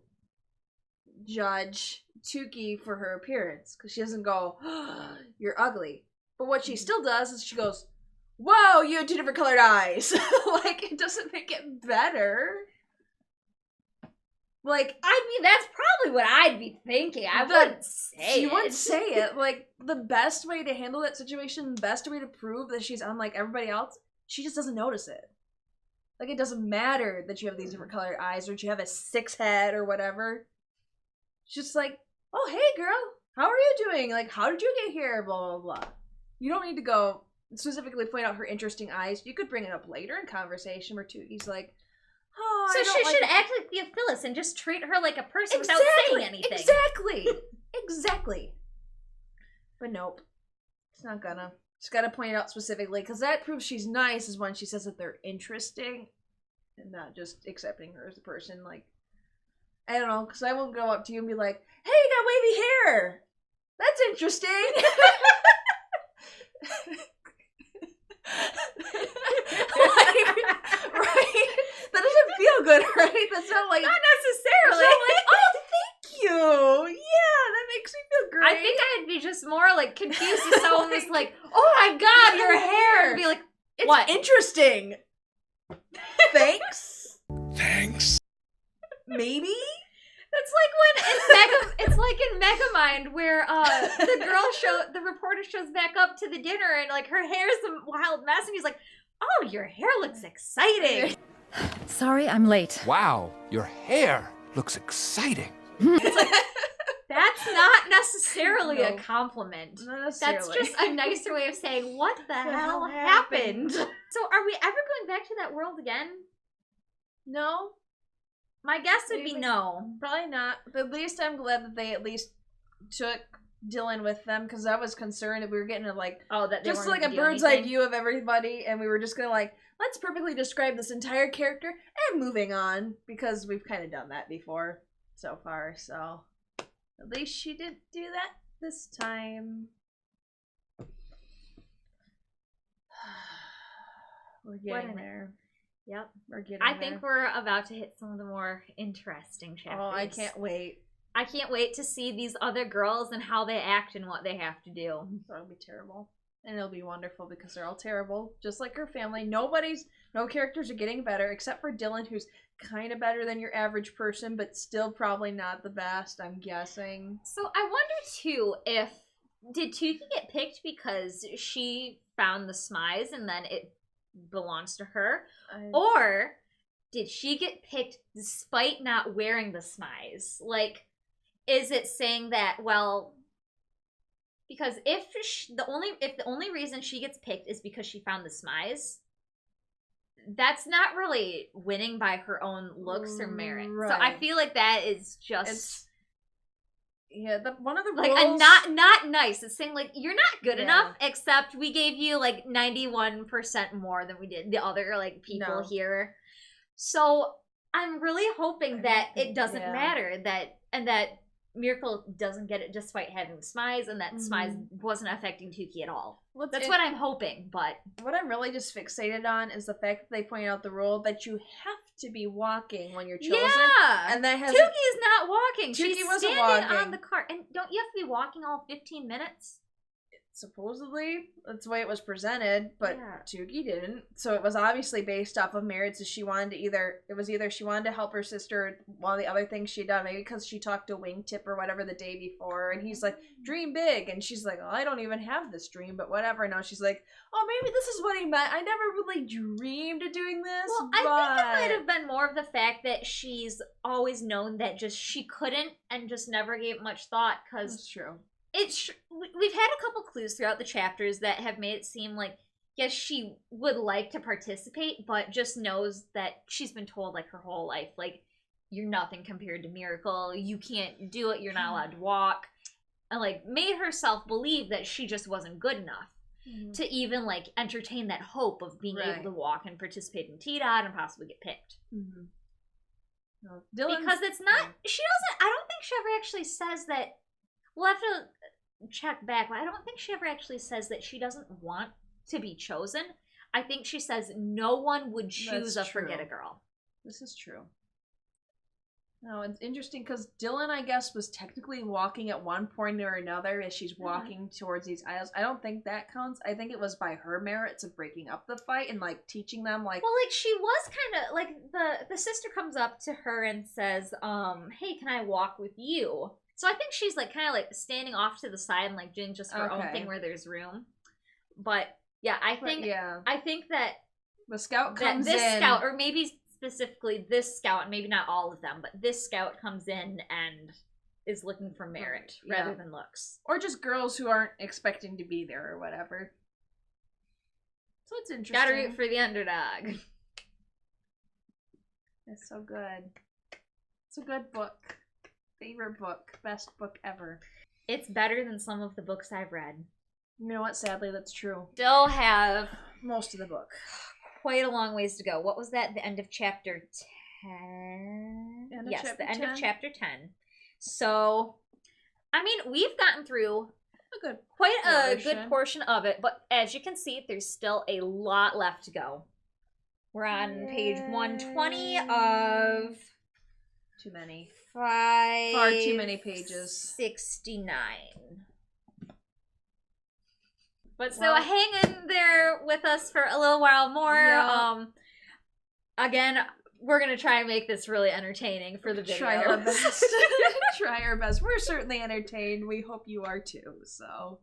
judge Tookie for her appearance. Because she doesn't go, oh, you're ugly. But what she still does is she goes, whoa, you have 2 different colored eyes. Like, it doesn't make it better. Like, I mean, that's probably what I'd be thinking. I wouldn't say you it. wouldn't say it. Like, the best way to handle that situation, the best way to prove that she's unlike everybody else, she just doesn't notice it. Like, it doesn't matter that you have these different colored eyes or that you have a 6 head or whatever. It's just like, oh, hey, girl, how are you doing? Like, how did you get here? Blah, blah, blah. You don't need to go specifically point out her interesting eyes. You could bring it up later in conversation where Tookie's like, oh, So I don't she like should it. act like Theophilus and just treat her like a person without saying anything. Exactly. Exactly. But nope. It's not gonna. She's gotta point it out specifically, because that proves she's nice is when she says that they're interesting and not just accepting her as a person. Like, I don't know, because I won't go up to you and be like, hey, you got wavy hair! That's interesting! Like, right? That doesn't feel good, right? That's not like... Not necessarily. It's not like, oh, thank you! Yeah, that makes me feel great. I think I'd be just more like confused if someone was like, "Oh my god, your hair!" and be like, It's "What?" interesting. Thanks. Thanks. Maybe. That's like when in it's like in Megamind where the reporter shows back up to the dinner and like her hair's a wild mess and he's like, "Oh, your hair looks exciting." Sorry, I'm late. Wow, your hair looks exciting. That's not necessarily a No. compliment. Not That's necessarily. just a nicer way of saying, "What the hell happened?" So, are we ever going back to that world again? No, My guess would be Maybe. no. probably not. But at least I'm glad that they at least took Dylan with them, because I was concerned that we were getting a, like, Oh, that they just weren't like a gonna do bird's eye anything? view of everybody, and we were just gonna like, let's perfectly describe this entire character and moving on, because we've kind of done that before so far. So at least she didn't do that this time. We're getting an- there. Yep. We're getting I there. think we're about to hit some of the more interesting chapters. Oh, I can't wait. I can't wait to see these other girls and how they act and what they have to do. That'll be terrible. And it'll be wonderful because they're all terrible. Just like her family. No characters are getting better except for Dylan, who's kind of better than your average person, but still probably not the best, I'm guessing. So I wonder too did Tookie get picked because she found the smize and then it belongs to her? Or did she get picked despite not wearing the smize? Like, is it saying that, well, because if the only reason she gets picked is because she found the smize, that's not really winning by her own looks or merit. So I Right. feel like that is just It's one of the like rules. a not nice. It's saying like you're not good Yeah. enough, except we gave you like 91% more than we did the other like people No. here. So I'm really hoping that it doesn't Yeah. matter that Miracle doesn't get it despite having the smize, and that smize wasn't affecting Tookie at all. That's what I'm hoping, but What I'm really just fixated on is the fact that they point out the rule that you have to be walking when you're chosen. yeah, And that has Tookie is not walking. Tookie She's wasn't standing on walking. the cart, and don't you have to be walking all 15 minutes? supposedly that's the way it was presented, but Yeah. Tookie didn't. So it was obviously based off of merits. As she wanted to either she wanted to help her sister, one of the other things she done, maybe because she talked to Wingtip or whatever the day before, and he's like, dream big, and she's like, oh, I don't even have this dream, but whatever. Now she's like, oh, maybe this is what he meant. I never really dreamed of doing this. Well, I think it might have been more of the fact that she's always known that just she couldn't and just never gave it much thought, because That's true. we've had a couple clues throughout the chapters that have made it seem like yes, she would like to participate, but just knows that she's been told, like, her whole life, like, you're nothing compared to Miracle. You can't do it. You're not allowed to walk. And, like, made herself believe that she just wasn't good enough to even, like, entertain that hope of being able to walk and participate in T-Dot and possibly get picked. No, Dylan's, because it's not, she doesn't, I don't think she ever actually says that, we'll have to check back, but I don't think she ever actually says that she doesn't want to be chosen. I think she says no one would choose a Forget-A Girl. This is true. No, it's interesting because Dylan, I guess, was technically walking at one point or another as she's walking towards these aisles. I don't think that counts. I think it was by her merits of breaking up the fight and, like, teaching them, like... Well, like, she was kind of, like, the sister comes up to her and says, hey, can I walk with you? So I think she's, like, kind of, like, standing off to the side and, like, doing just her own thing where there's room. But, yeah, I think that... The scout comes in. This scout, or maybe... specifically this scout, maybe not all of them, but this scout comes in and is looking for merit rather than looks. Or just girls who aren't expecting to be there or whatever. So it's interesting. Gotta root for the underdog. It's so good. It's a good book. Favorite book. Best book ever. It's better than some of the books I've read. You know what? Sadly, that's true. Still have most of the book. Quite a long ways to go. What was that? The end of chapter 10? Yes, the end of chapter 10. So, I mean, we've gotten through quite a good portion of it, but as you can see, there's still a lot left to go. We're on page 120 of... Too many. Far too many pages. 69. But so hang in there with us for a little while more. Yeah. Again, we're going to try and make this really entertaining for the video. Try our best. Try our best. We're certainly entertained. We hope you are too. So,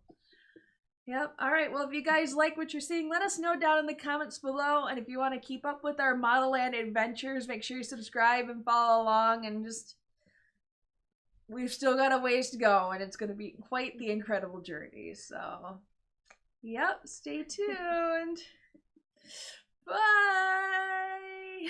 yep. All right. Well, if you guys like what you're seeing, let us know down in the comments below. And if you want to keep up with our Modelland adventures, make sure you subscribe and follow along. And just, we've still got a ways to go. And it's going to be quite the incredible journey. So... Yep, stay tuned. Bye.